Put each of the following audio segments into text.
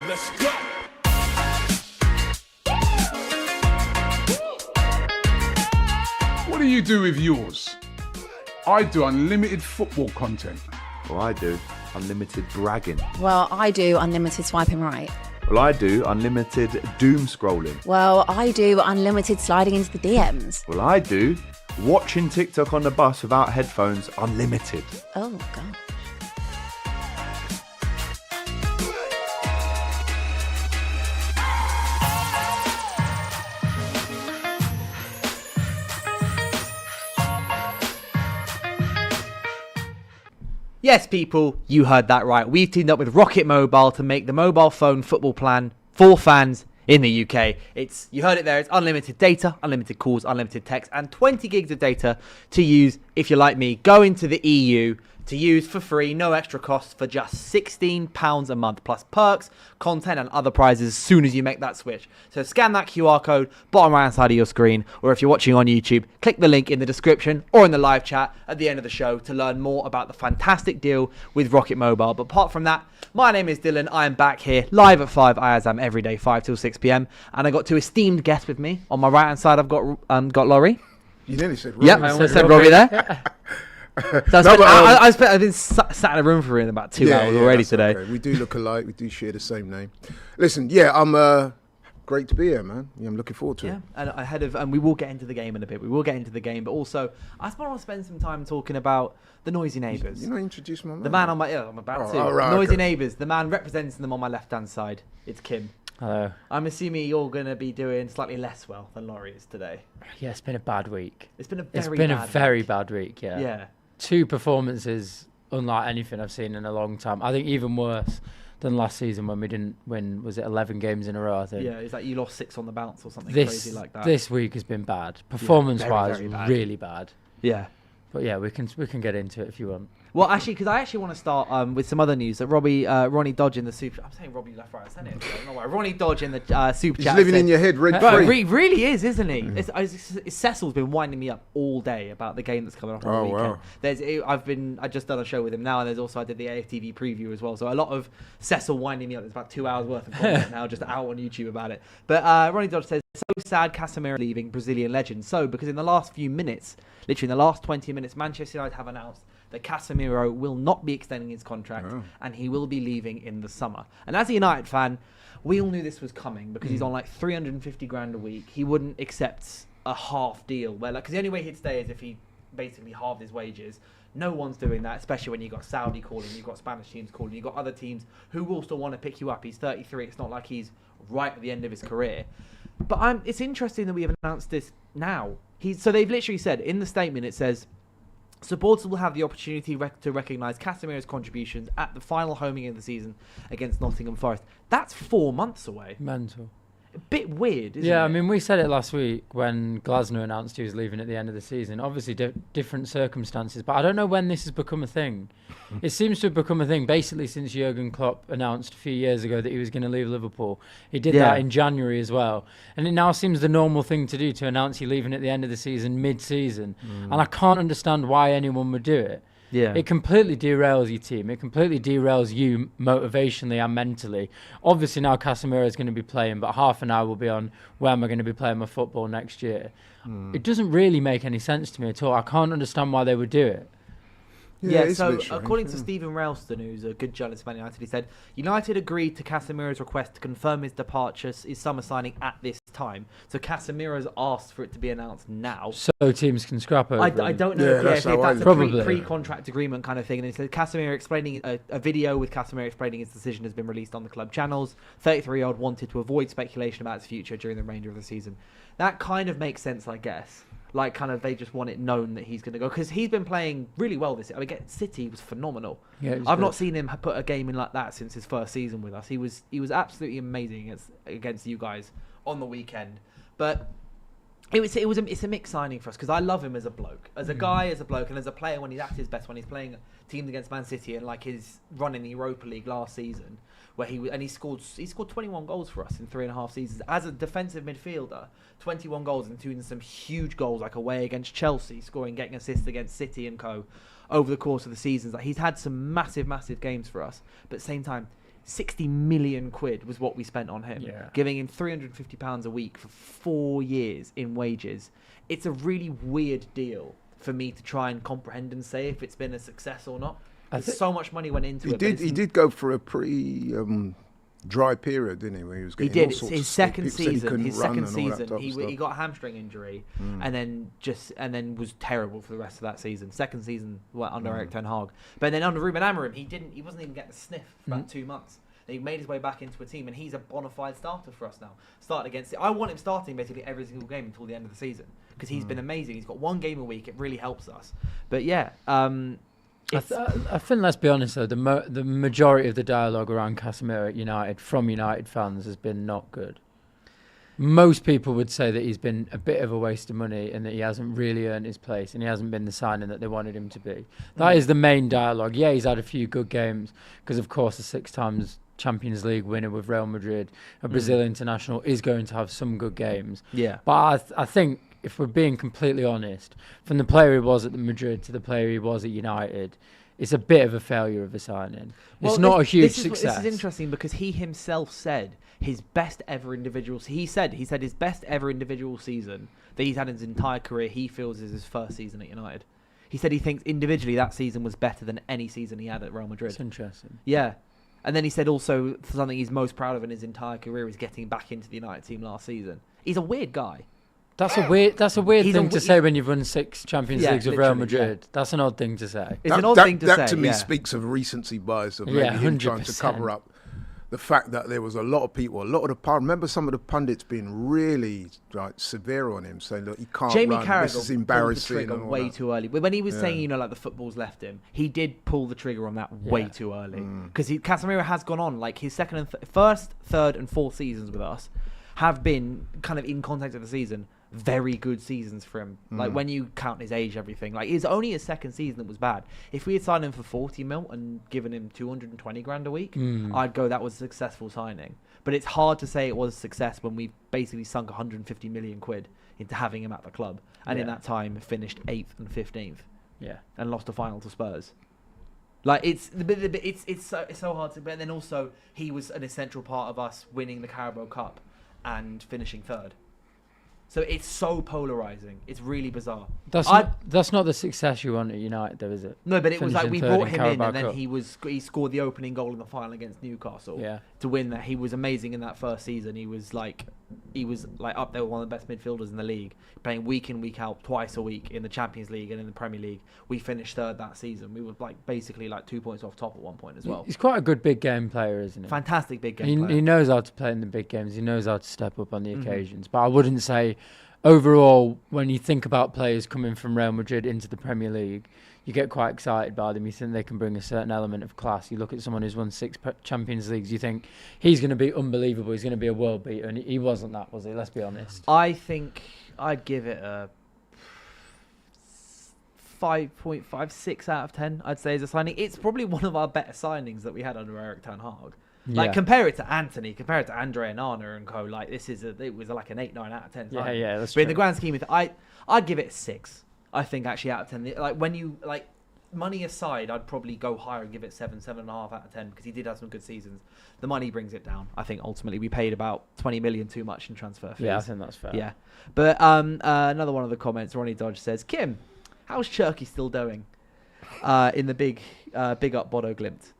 Let's go. What do you do with yours? I do unlimited football content. Well, I do unlimited bragging. Well, I do unlimited swiping right. Well, I do unlimited doom scrolling. Well, I do unlimited sliding into the DMs. Well, I do watching TikTok on the bus without headphones unlimited. Oh, God. Yes, people, you heard that right. We've teamed up with Rocket Mobile to make the mobile phone football plan for fans in the UK. You heard it there. It's unlimited data, unlimited calls, unlimited text, and 20 gigs of data to use if you're like me. Go into the EU to use for free, no extra cost, for just £16 a month, plus perks, content, and other prizes as soon as you make that switch. So scan that QR code, bottom right hand side of your screen, or if you're watching on YouTube, click the link in the description or in the live chat at the end of the show to learn more about the fantastic deal with Rocket Mobile. But apart from that, my name is Dylan. I am back here live at 5 as I'm every day, 5 till 6 p.m. And I got two esteemed guests with me. On my right hand side, I've got Laurie. You nearly said Robbie. Yep, I almost said Robbie there. So I've been sat in a room for about 2 hours already today. Okay. We do look alike. We do share the same name. Listen, I'm great to be here, man. Yeah, I'm looking forward to it. And ahead of, and we will get into the game in a bit. We will get into the game, but also I just want to spend some time talking about the noisy neighbours. You're not introducing my man. The man on my, I'm about to. Right, noisy okay. neighbours. The man representing them on my left-hand side. It's Kim. Hello. I'm assuming you're going to be doing slightly less well than Laurie is today. Yeah, it's been a bad week. It's been a very bad week. Yeah. Yeah. 2 performances unlike anything I've seen in a long time. I think even worse than last season when we didn't win. Was it 11 games in a row? I think. Yeah. Is that you lost 6 on the bounce or something crazy like that? This week has been bad. Performance-wise, very bad. really bad. Yeah. But yeah, we can get into it if you want. Well, actually, because I want to start with some other news that Ronnie Dodge in the super. I'm saying Robbie left, right. I'm saying it. I don't know why. Ronnie Dodge in the super He's chat. living in your head, rent free. He really is, isn't he? Cecil's been winding me up all day about the game that's coming up on the weekend. Wow. I just done a show with him now, and I did the AFTV preview as well. So a lot of Cecil winding me up. There's about 2 hours worth of content now just out on YouTube about it. But Ronnie Dodge says, so sad Casemiro leaving, Brazilian legend. So because in the last few minutes, literally in the last 20 minutes, Manchester United have announced that Casemiro will not be extending his contract and he will be leaving in the summer. And as a United fan, we all knew this was coming because he's on like 350 grand a week. He wouldn't accept a half deal because the only way he'd stay is if he basically halved his wages. No one's doing that, especially when you've got Saudi calling, you've got Spanish teams calling, you've got other teams who will still want to pick you up. He's 33. It's not like he's right at the end of his career. But it's interesting that we have announced this now. So they've literally said in the statement, it says, supporters will have the opportunity to recognise Casemiro's contributions at the final homing of the season against Nottingham Forest. That's 4 months away. Mental. A bit weird, isn't it? Yeah, I mean, we said it last week when Glasner announced he was leaving at the end of the season. Obviously, different circumstances, but I don't know when this has become a thing. It seems to have become a thing basically since Jurgen Klopp announced a few years ago that he was going to leave Liverpool. He did that in January as well. And it now seems the normal thing to do to announce you're leaving at the end of the season, mid-season. And I can't understand why anyone would do it. Yeah. It completely derails your team. It completely derails you motivationally and mentally. Obviously now Casemiro is going to be playing, but half an hour will be on where am I going to be playing my football next year. It doesn't really make any sense to me at all. I can't understand why they would do it. Yeah, so according to Stephen Ralston, who's a good journalist for Man United, he said, United agreed to Casemiro's request to confirm his departure, his summer signing at this time. So Casemiro's asked for it to be announced now. So teams can scrap over I don't know if that's a pre-contract agreement kind of thing. And he said Casemiro explaining, a video with Casemiro explaining his decision has been released on the club channels. 33-year-old wanted to avoid speculation about his future during the remainder of the season. That kind of makes sense, I guess. Like, kind of, they just want it known that he's going to go. Because he's been playing really well this year. I mean, City was phenomenal. Yeah, I've not seen him put a game in like that since his first season with us. He was absolutely amazing against you guys on the weekend. But it's a mixed signing for us because I love him as a bloke. As a guy, as a bloke, and as a player when he's at his best, when he's playing teams against Man City and like his run in the Europa League last season, where he scored 21 goals for us in 3.5 seasons as a defensive midfielder. 21 goals, including some huge goals like away against Chelsea, getting assists against City and co. over the course of the seasons. Like, he's had some massive games for us, but at the same time, £60 million was what we spent on him, giving him £350 a week for 4 years in wages. It's a really weird deal for me to try and comprehend and say if it's been a success or not. So much money went into it. He did go for a pretty dry period, didn't he? Where he was getting all sorts his of second stuff. People said season. he couldn't run and all that type of He stuff. got a hamstring injury, and then was terrible for the rest of that season. Second season, under Erik ten Hag, but then under Ruben Amorim, he wasn't even getting a sniff for about 2 months. He made his way back into a team, and he's a bona fide starter for us now. Started against it. I want him starting basically every single game until the end of the season because he's been amazing. He's got 1 game a week. It really helps us. But yeah. I think, let's be honest though, the majority of the dialogue around Casemiro at United from United fans has been not good. Most people would say that he's been a bit of a waste of money and that he hasn't really earned his place and he hasn't been the signing that they wanted him to be. That is the main dialogue. Yeah, he's had a few good games because, of course, the 6 times Champions League winner with Real Madrid, a Brazil international, is going to have some good games. Yeah. But I think, if we're being completely honest, from the player he was at the Madrid to the player he was at United, it's a bit of a failure of a signing. It's not a huge success. This is interesting because he himself said his best ever individual. He said his best ever individual season that he's had in his entire career, he feels is his first season at United. He said he thinks individually that season was better than any season he had at Real Madrid. It's interesting. Yeah. And then he said also something he's most proud of in his entire career is getting back into the United team last season. He's a weird guy. That's a weird thing to say when you've won 6 Champions Leagues with Real Madrid. Yeah. That's an odd thing to say. It's an odd thing to say. That to me speaks of recency bias of maybe him trying to cover up the fact that there was a lot of people, I remember some of the pundits being really severe on him, saying, look, he can't Jamie run, Carragher this is embarrassing. Pulled the trigger way too early. When he was saying, like the football's left him, he did pull the trigger on that way too early. Because Casemiro has gone on, like his first, third and fourth seasons with us have been, kind of in context of the season, very good seasons for him. Like when you count his age, everything. Like it's only his second season that was bad. If we had signed him for 40 mil and given him 220 grand a week, I'd go that was a successful signing. But it's hard to say it was a success when we basically sunk 150 million quid into having him at the club, and in that time finished 8th and 15th. Yeah, and lost a final to Spurs. Like it's so hard to. But then also he was an essential part of us winning the Carabao Cup and finishing 3rd. So it's so polarizing. It's really bizarre. That's not the success you want at United, though, is it? No, but it was like we brought him in, and then he scored the opening goal in the final against Newcastle to win that. He was amazing in that first season. He was like up there with one of the best midfielders in the league, playing week in, week out, twice a week in the Champions League and in the Premier League. We finished 3rd that season. We were basically 2 points off top at one point as well. He's quite a good big game player, isn't he? Fantastic big game player. He knows how to play in the big games. He knows how to step up on the occasions. But I wouldn't say overall, when you think about players coming from Real Madrid into the Premier League, you get quite excited by them. You think they can bring a certain element of class. You look at someone who's won 6 Champions Leagues, you think he's going to be unbelievable. He's going to be a world beater, and he wasn't that, was he? Let's be honest. I think I'd give it a 5.56 out of 10, I'd say, as a signing. It's probably one of our better signings that we had under Erik ten Hag. Compare it to Anthony, compare it to Andre and Arna and co. It was like an 8, 9 out of 10. Yeah, that's true. But in the grand scheme of it, I'd give it a 6. I think actually out of 10. When you money aside, I'd probably go higher and give it 7, 7.5 out of 10 because he did have some good seasons. The money brings it down. I think ultimately we paid about 20 million too much in transfer fees. Yeah, I think that's fair. Yeah, but another one of the comments, Ronnie Dodge says, Kim, how's Cherky still doing? In the big up Bodo Glimt.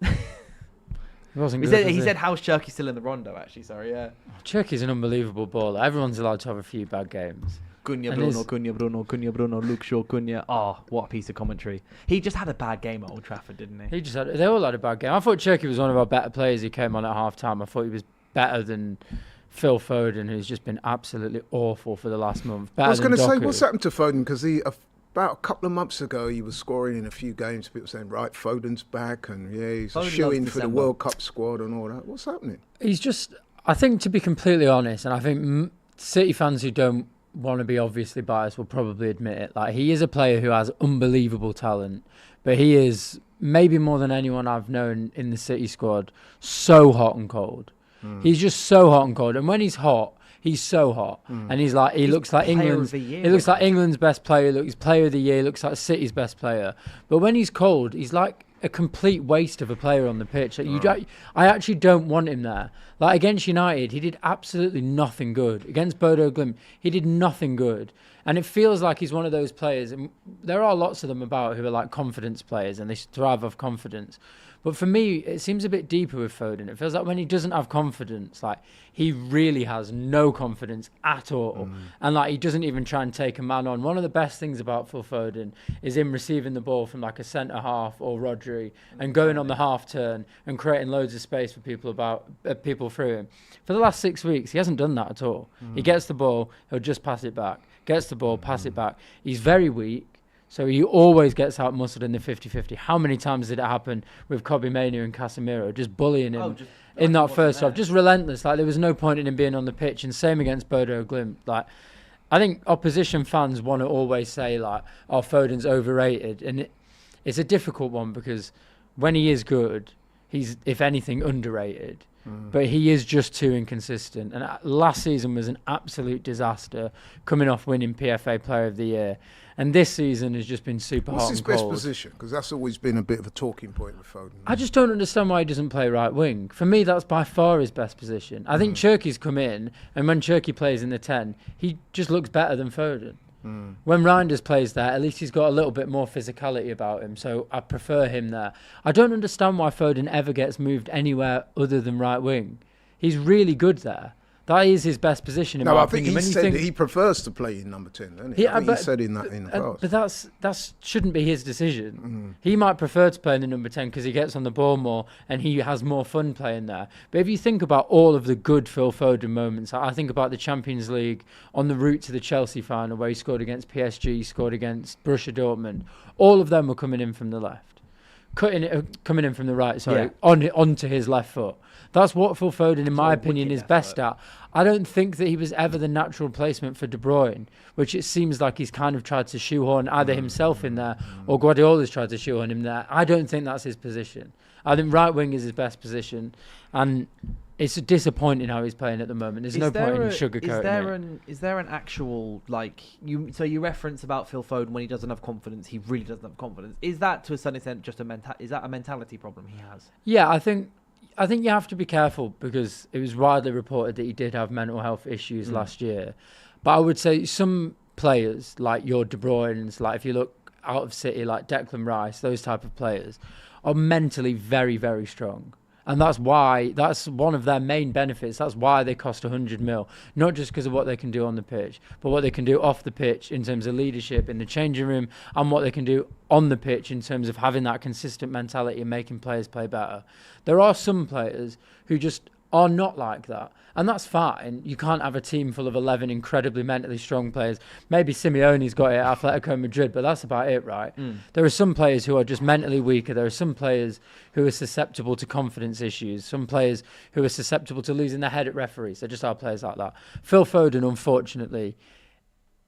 He said, how's Cherky still in the Rondo, actually? Sorry, yeah. Cherky's an unbelievable baller. Everyone's allowed to have a few bad games. Cunha, Bruno, Luke Shaw, Cunha. Oh, what a piece of commentary. He just had a bad game at Old Trafford, didn't he? They all had a bad game. I thought Cherky was one of our better players. He came on at half-time. I thought he was better than Phil Foden, who's just been absolutely awful for the last month. I was going to say, what's happened to Foden? Because about a couple of months ago, he was scoring in a few games. People saying, right, Foden's back, and he's a shoe-in for the World Cup squad and all that. What's happening? He's just, I think, to be completely honest, and I think City fans who don't want to be obviously biased will probably admit it. He is a player who has unbelievable talent, but he is, maybe more than anyone I've known in the City squad, so hot and cold. He's just so hot and cold, and when he's hot, he's so hot, and he looks like England's. He looks like England's best player. He's player of the year. He looks like City's best player. But when he's cold, he's like a complete waste of a player on the pitch. Like I actually don't want him there. Like against United, he did absolutely nothing good. Against Bodo Glimt, he did nothing good. And it feels like he's one of those players, and there are lots of them about who are like confidence players and they thrive off confidence. But for me, it seems a bit deeper with Foden. It feels like when he doesn't have confidence, like he really has no confidence at all. And like he doesn't even try and take a man on. One of the best things about Phil Foden is him receiving the ball from like a centre half or Rodri and going on the half turn and creating loads of space for people through him. For the last 6 weeks, he hasn't done that at all. He gets the ball, he'll just pass it back. Gets the ball, pass it back. He's very weak. So he always gets out-muscled in the 50-50. How many times did it happen with Casemiro and Casemiro, just bullying him in that first half? Just relentless. Like there was no point in him being on the pitch. And same against Bodo Glimt. Like I think opposition fans want to always say like, "Oh, Foden's overrated," and it's a difficult one because when he is good, he's if anything underrated. But he is just too inconsistent. And last season was an absolute disaster, coming off winning PFA Player of the Year. And this season has just been super hot and cold. What's his best position? Because that's always been a bit of a talking point with Foden. I just don't understand why he doesn't play right wing. For me, that's by far his best position. I think Cherky's come in, and when Cherky plays in the 10, he just looks better than Foden. When Reinders plays there, at least he's got a little bit more physicality about him, so I prefer him there. I don't understand why Foden ever gets moved anywhere other than right wing. He's really good there. That is his best position in my opinion. I think he said that he prefers to play in number 10, doesn't he? I think he said in the past. But that shouldn't be his decision. He might prefer to play in the number 10 because he gets on the ball more and he has more fun playing there. But if you think about all of the good Phil Foden moments, I think about the Champions League on the route to the Chelsea final where he scored against PSG, he scored against Borussia Dortmund. All of them were coming in from the left. Coming in from the right, onto his left foot. That's what Phil Foden, in my opinion, is best at. I don't think that he was ever the natural replacement for De Bruyne, which it seems like he's kind of tried to shoehorn either himself in there or Guardiola's tried to shoehorn him there. I don't think that's his position. I think right wing is his best position, and it's disappointing how he's playing at the moment. There's no point in sugarcoating it. Is there an actual, like, you reference about Phil Foden when he doesn't have confidence, he really doesn't have confidence. Is that to a certain extent just is that a mentality problem he has? Yeah, I think you have to be careful because it was widely reported that he did have mental health issues last year. But I would say some players, like your De Bruyne's, like if you look out of City, like Declan Rice, those type of players, are mentally very, very strong. And that's one of their main benefits. That's why they cost 100 mil. Not just because of what they can do on the pitch, but what they can do off the pitch in terms of leadership in the changing room and what they can do on the pitch in terms of having that consistent mentality and making players play better. There are some players who just are not like that. And that's fine. You can't have a team full of 11 incredibly mentally strong players. Maybe Simeone's got it at Atletico Madrid, but that's about it, right? There are some players who are just mentally weaker. There are some players who are susceptible to confidence issues. Some players who are susceptible to losing their head at referees. There just are players like that. Phil Foden, unfortunately,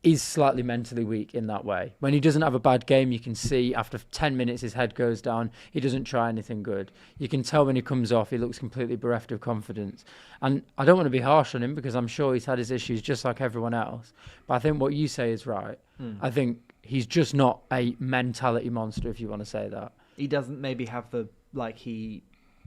is slightly mentally weak in that way. When he doesn't have a bad game, you can see after 10 minutes his head goes down. He doesn't try anything good. You can tell when he comes off, he looks completely bereft of confidence. And I don't want to be harsh on him because I'm sure he's had his issues just like everyone else. But I think what you say is right. I think he's just not a mentality monster, if you want to say that. He doesn't maybe have the, like, he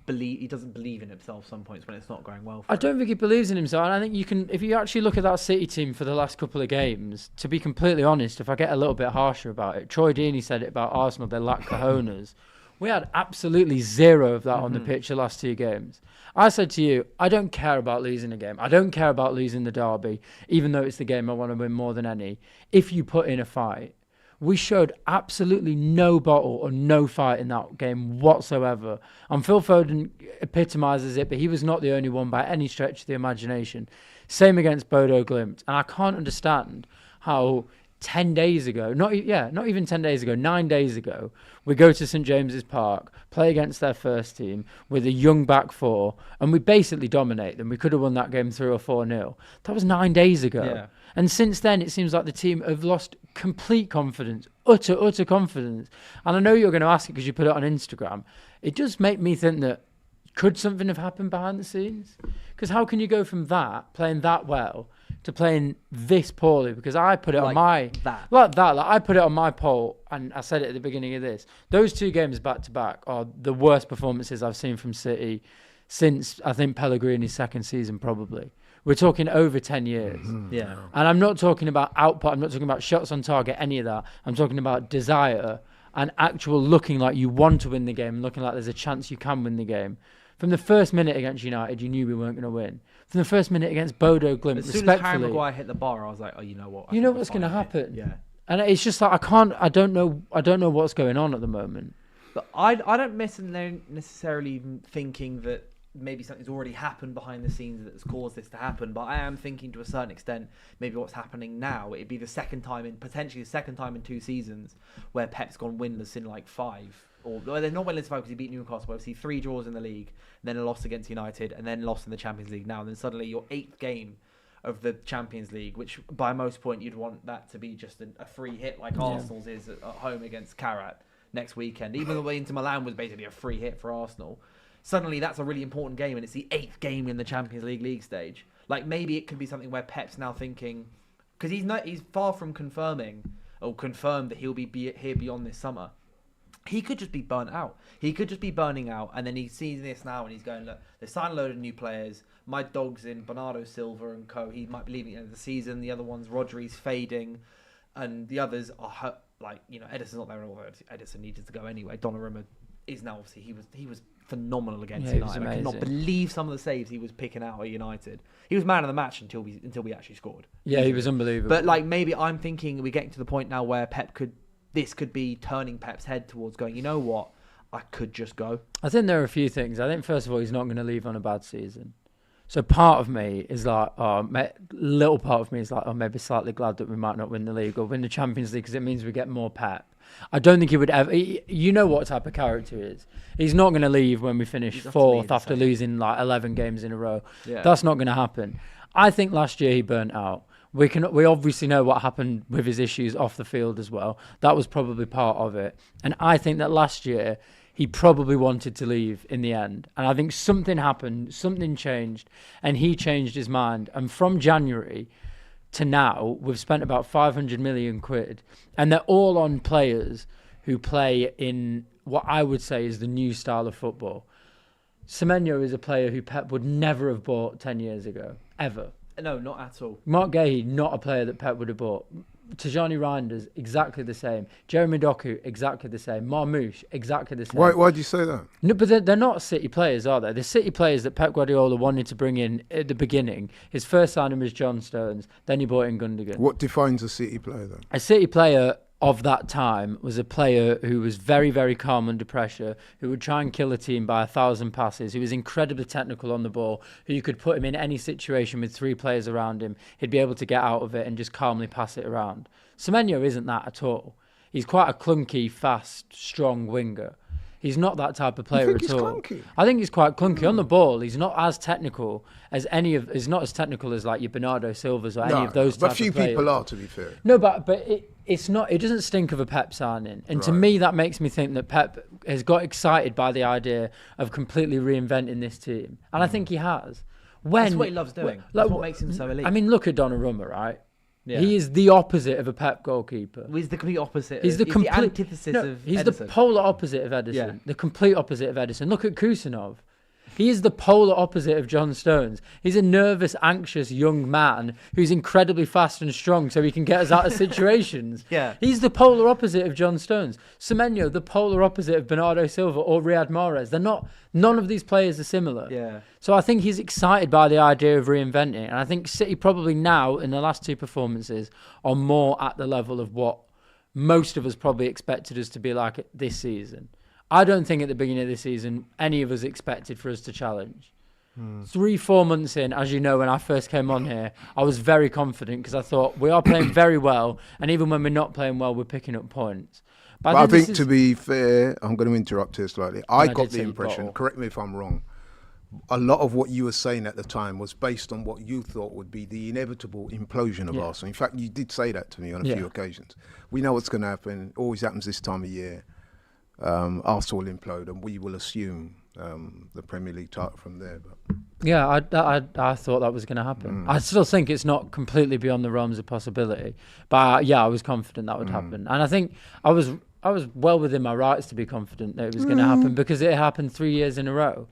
doesn't believe in himself some points when it's not going well for him. I don't think he believes in himself, and I think you can, if you actually look at that City team for the last couple of games, to be completely honest, if I get a little bit harsher about it, Troy Deeney said it about Arsenal, they lack cojones. We had absolutely zero of that on the pitch the last two games. I said to you, I don't care about losing a game. I don't care about losing the derby, even though it's the game I want to win more than any, if you put in a fight. We showed absolutely no bottle or no fight in that game whatsoever. And Phil Foden epitomises it, but he was not the only one by any stretch of the imagination. Same against Bodo Glimt. And I can't understand how 10 days ago, not even 10 days ago, 9 days ago, we go to St James's Park, play against their first team with a young back four, and we basically dominate them. We could have won that game 3 or 4-0. That was 9 days ago. Yeah. And since then, it seems like the team have lost complete confidence, utter confidence. And I know you're going to ask it because you put it on Instagram. It does make me think that Could something have happened behind the scenes? Because how can you go from that, playing that well, to playing this poorly? Because I put it on my... I put it on my poll, and I said it at the beginning of this. Those 2 games back-to-back are the worst performances I've seen from City since, I think, Pellegrini's second season, probably. We're talking over 10 years. Yeah. And I'm not talking about output. I'm not talking about shots on target, any of that. I'm talking about desire and actual looking like you want to win the game and looking like there's a chance you can win the game. From the first minute against United, you knew we weren't going to win. From the first minute against Bodo Glimt, As soon as Harry Maguire hit the bar, I was like, oh, you know what? You know what's going to happen. Yeah. And it's just like, I don't know what's going on at the moment. But I don't necessarily even thinking that maybe something's already happened behind the scenes that's caused this to happen, but I am thinking to a certain extent maybe what's happening now, it'd be potentially the second time in 2 seasons where Pep's gone winless in like 5, or they're not winless in 5 because he beat Newcastle, but obviously 3 draws in the league, then a loss against United, and then lost in the Champions League now, and then suddenly your 8th game of the Champions League, which by most point you'd want that to be just a free hit like Arsenal's is at home against Karat next weekend, even though Inter Milan was basically a free hit for Arsenal. Suddenly that's a really important game, and it's the 8th game in the Champions League stage. Like, maybe it could be something where Pep's now thinking, because he's far from confirmed that he'll be here beyond this summer. He could just be burnt out. He could just be burning out, and then he sees this now and he's going, look, they signed a load of new players. My dog's in Bernardo Silva and co. He might be leaving at the end of the season. The other one's Rodri's fading, and the others are hurt. Like, Edison's not there, although Edison needed to go anyway. Donnarumma is now, obviously, he was phenomenal against United. I cannot believe some of the saves he was picking out at United. He was man of the match until we actually scored. Yeah, he was unbelievable. But like, maybe I'm thinking we're getting to the point now where this could be turning Pep's head towards going, you know what, I could just go. I think there are a few things. I think first of all, he's not going to leave on a bad season. So part of me is like, little part of me is like, maybe slightly glad that we might not win the league or win the Champions League because it means we get more Pep. I don't think he would ever. You know what type of character he is. He's not going to leave when we finish 4th after losing like 11 games in a row. Yeah. That's not going to happen. I think last year he burnt out. We obviously know what happened with his issues off the field as well. That was probably part of it. And I think that last year he probably wanted to leave in the end. And I think something happened, something changed, and he changed his mind. And from January to now, we've spent about 500 million quid, and they're all on players who play in what I would say is the new style of football. Semenyo is a player who Pep would never have bought 10 years ago, ever. No, not at all. Mark Gahey, not a player that Pep would have bought. Tajani Reinders, exactly the same. Jeremy Doku, exactly the same. Marmoush, exactly the same. Why do you say that? No, but they're not City players, are they? The City players that Pep Guardiola wanted to bring in at the beginning. His first signing was John Stones. Then he brought in Gundogan. What defines a City player, then? A City player of that time was a player who was very, very calm under pressure, who would try and kill a team by 1,000 passes, who was incredibly technical on the ball, who you could put him in any situation with 3 players around him. He'd be able to get out of it and just calmly pass it around. Semenyo isn't that at all. He's quite a clunky, fast, strong winger. He's not that type of player at all. Clunky? I think he's quite clunky on the ball. He's not as technical as he's not as technical as like your Bernardo Silvas or any of those type of players. But few people are, to be fair. No, but it's not. It doesn't stink of a Pep signing, and to me that makes me think that Pep has got excited by the idea of completely reinventing this team, and I think he has. That's what he loves doing. That's what makes him so elite. I mean, look at Donnarumma, right? Yeah. He is the opposite of a Pep goalkeeper. He's the complete opposite. He's the antithesis of He's Edison. the polar opposite of Edison. Yeah. The complete opposite of Edison. Look at Kusanov. He is the polar opposite of John Stones. He's a nervous, anxious young man who's incredibly fast and strong so he can get us out of situations. Yeah. He's the polar opposite of John Stones. Semenyo, the polar opposite of Bernardo Silva or Riyad Mahrez. None of these players are similar. Yeah. So I think he's excited by the idea of reinventing. And I think City probably now, in the last 2 performances, are more at the level of what most of us probably expected us to be like this season. I don't think at the beginning of the season any of us expected for us to challenge. 3-4 months in, as you know, when I first came on here, I was very confident because I thought we are playing very well, and even when we're not playing well, we're picking up points. But I think to be fair, I'm going to interrupt here slightly. I got the impression, correct me if I'm wrong, a lot of what you were saying at the time was based on what you thought would be the inevitable implosion of Arsenal. In fact, you did say that to me on a few occasions. We know what's going to happen. It always happens this time of year. Arsenal will implode, and we will assume the Premier League title from there. But Yeah, I thought that was going to happen. I still think it's not completely beyond the realms of possibility, but yeah, I was confident that would happen, and I think I was well within my rights to be confident that it was going to happen because it happened 3 years in a row.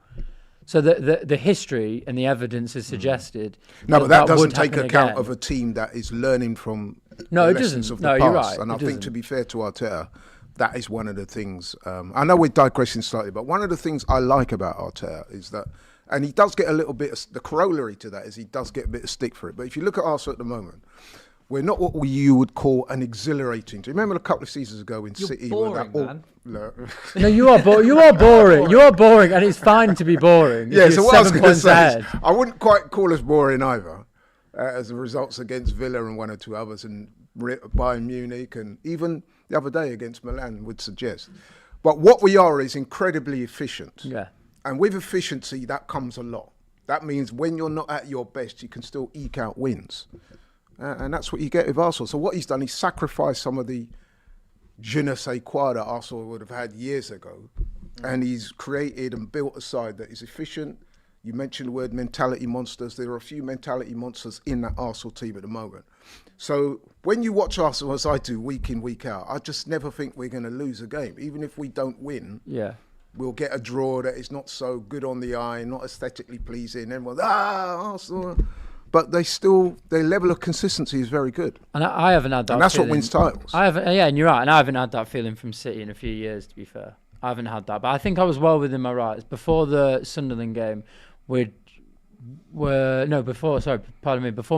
So the history and the evidence has suggested. No, but that doesn't would take happen account again. of a team that is learning from No, the it lessons doesn't. of the No, past. you're right. And I It think, doesn't. to be fair to Arteta, that is one of the things. I know we're digressing slightly, but one of the things I like about Arteta is that, and he does get a little bit of, the corollary to that is he does get a bit of stick for it. But if you look at Arsenal at the moment, we're not what you would call an exhilarating. Do you remember a couple of seasons ago when You're City boring, were man. No, you are you are boring. You are boring, and it's fine to be boring. Yeah, if so you're what I was 7 going to points say is, ahead. I wouldn't quite call us boring either, as the results against Villa and one or two others, and Bayern Munich, and even the other day against Milan would suggest. But what we are is incredibly efficient. Yeah. And with efficiency, that comes a lot. That means when you're not at your best, you can still eke out wins. And that's what you get with Arsenal. So what he's done, he's sacrificed some of the je ne sais quoi that Arsenal would have had years ago. And he's created and built a side that is efficient. You mentioned the word mentality monsters. There are a few mentality monsters in that Arsenal team at the moment. So when you watch Arsenal, as I do, week in, week out, I just never think we're going to lose a game. Even if we don't win, we'll get a draw that is not so good on the eye, not aesthetically pleasing. Everyone's, Arsenal. But their level of consistency is very good. And I haven't had that. And that's feeling. what wins titles. And you're right. And I haven't had that feeling from City in a few years, to be fair. I haven't had that. But I think I was well within my rights. Before the Sunderland game, before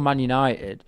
Man United,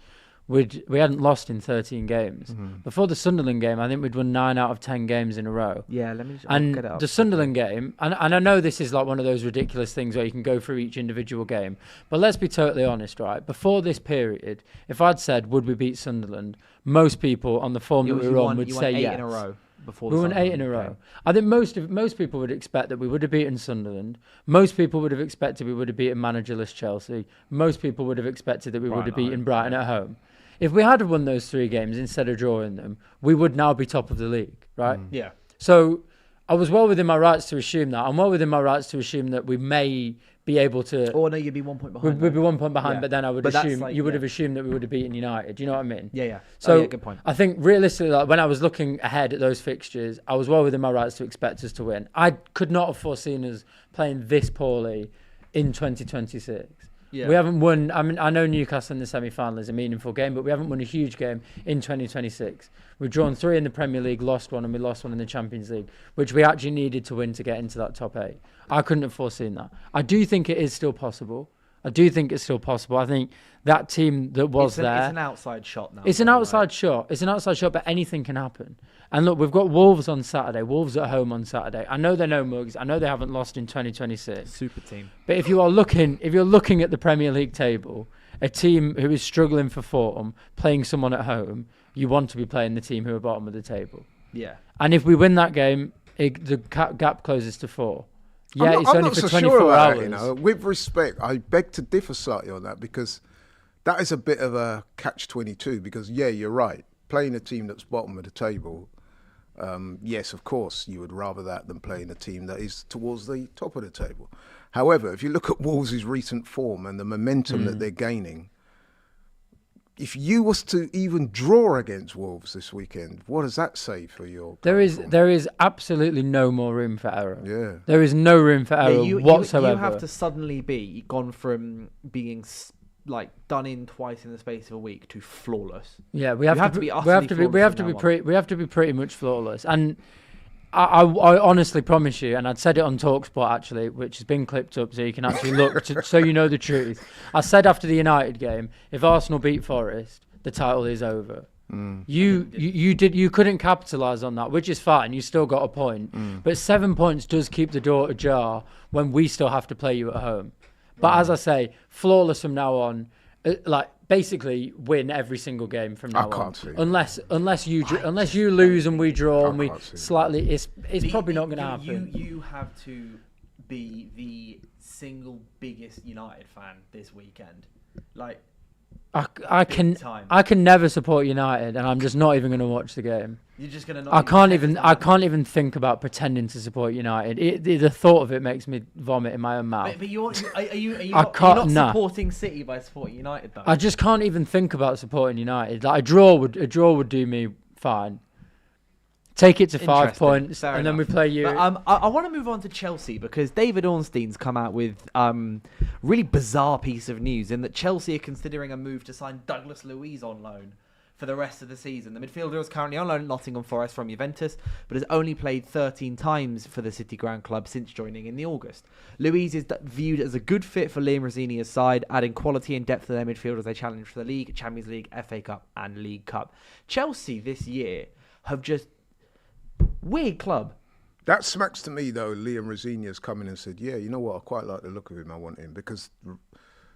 we hadn't lost in 13 games. Before the Sunderland game, I think we'd won 9 out of 10 games in a row. Yeah, let me just And get it up. the Sunderland game, and I know this is like one of those ridiculous things where you can go through each individual game, but let's be totally honest, right? Before this period, if I'd said, would we beat Sunderland, most people on the form that we were on would say eight yes. in a row before. We won 8 in a row. I think most people would expect that we would have beaten Sunderland. Most people would have expected we would have beaten managerless Chelsea. Most people would have expected that we would have beaten Brighton at home. If we had won those 3 games instead of drawing them, we would now be top of the league, right? Yeah. So I was well within my rights to assume that. I'm well within my rights to assume that we may be able to. Or no, you'd be 1 point behind. We'd be 1 point behind, Yeah. but then I would But that's assume like- you would yeah. have assumed that we would have beaten United. Do you know what I mean? Yeah. So good point. I think realistically, like, when I was looking ahead at those fixtures, I was well within my rights to expect us to win. I could not have foreseen us playing this poorly in 2026. Yeah. We haven't won. I mean, I know Newcastle in the semi-final is a meaningful game, but we haven't won a huge game in 2026. We've drawn 3 in the Premier League, lost 1, and we lost 1 in the Champions League, which we actually needed to win to get into that top 8. I couldn't have foreseen that. I do think it is still possible. I think that team that was It's an outside shot now. It's an outside shot. It's an outside shot, but anything can happen. And look, we've got Wolves on Saturday. Wolves at home on Saturday. I know they're no mugs. I know they haven't lost in 2026. Super team. But if you're looking at the Premier League table, a team who is struggling for form, playing someone at home, you want to be playing the team who are bottom of the table. Yeah. And if we win that game, the gap closes to 4. Yeah, it's I'm only not for so 24 sure about hours. it, you know. With respect, I beg to differ slightly on that because that is a bit of a catch-22 because, yeah, you're right. Playing a team that's bottom of the table, yes, of course, you would rather that than playing a team that is towards the top of the table. However, if you look at Wolves' recent form and the momentum that they're gaining, if you was to even draw against Wolves this weekend, what does that say for your? There is absolutely no more room for error. Yeah. There is no room for error whatsoever. You have to suddenly be gone from being like done in twice in the space of a week to flawless. Yeah, we You have to be pretty much flawless. And I honestly promise you, and I'd said it on TalkSport actually, which has been clipped up so you can actually look so you know the truth. I said after the United game, if Arsenal beat Forest, the title is over. You couldn't capitalise on that, which is fine. You still got a point, but 7 points does keep the door ajar when we still have to play you at home. But as I say, flawless from now on. Basically win every single game from now on. Unless you lose and we draw and we slightly, it's probably not going to happen. You have to be the single biggest United fan this weekend. Like, I can never support United, and I'm just not even going to watch the game. You're just going to. I can't even think about pretending to support United. The thought of it makes me vomit in my own mouth. But you're not supporting City by supporting United, though. I just can't even think about supporting United. Like a draw would do me fine. Take it to 5 points, and then we play you. But, I want to move on to Chelsea because David Ornstein's come out with really bizarre piece of news in that Chelsea are considering a move to sign Douglas Luiz on loan for the rest of the season. The midfielder is currently on loan at Nottingham Forest from Juventus, but has only played 13 times for the City Ground Club since joining in the August. Luiz is viewed as a good fit for Liam Rosenior's side, adding quality and depth to their midfield as they challenge for the League, Champions League, FA Cup and League Cup. Chelsea this year have just... Weird club. That smacks to me, though. Liam Rosenior's come in and said, yeah, you know what, I quite like the look of him, I want him. Because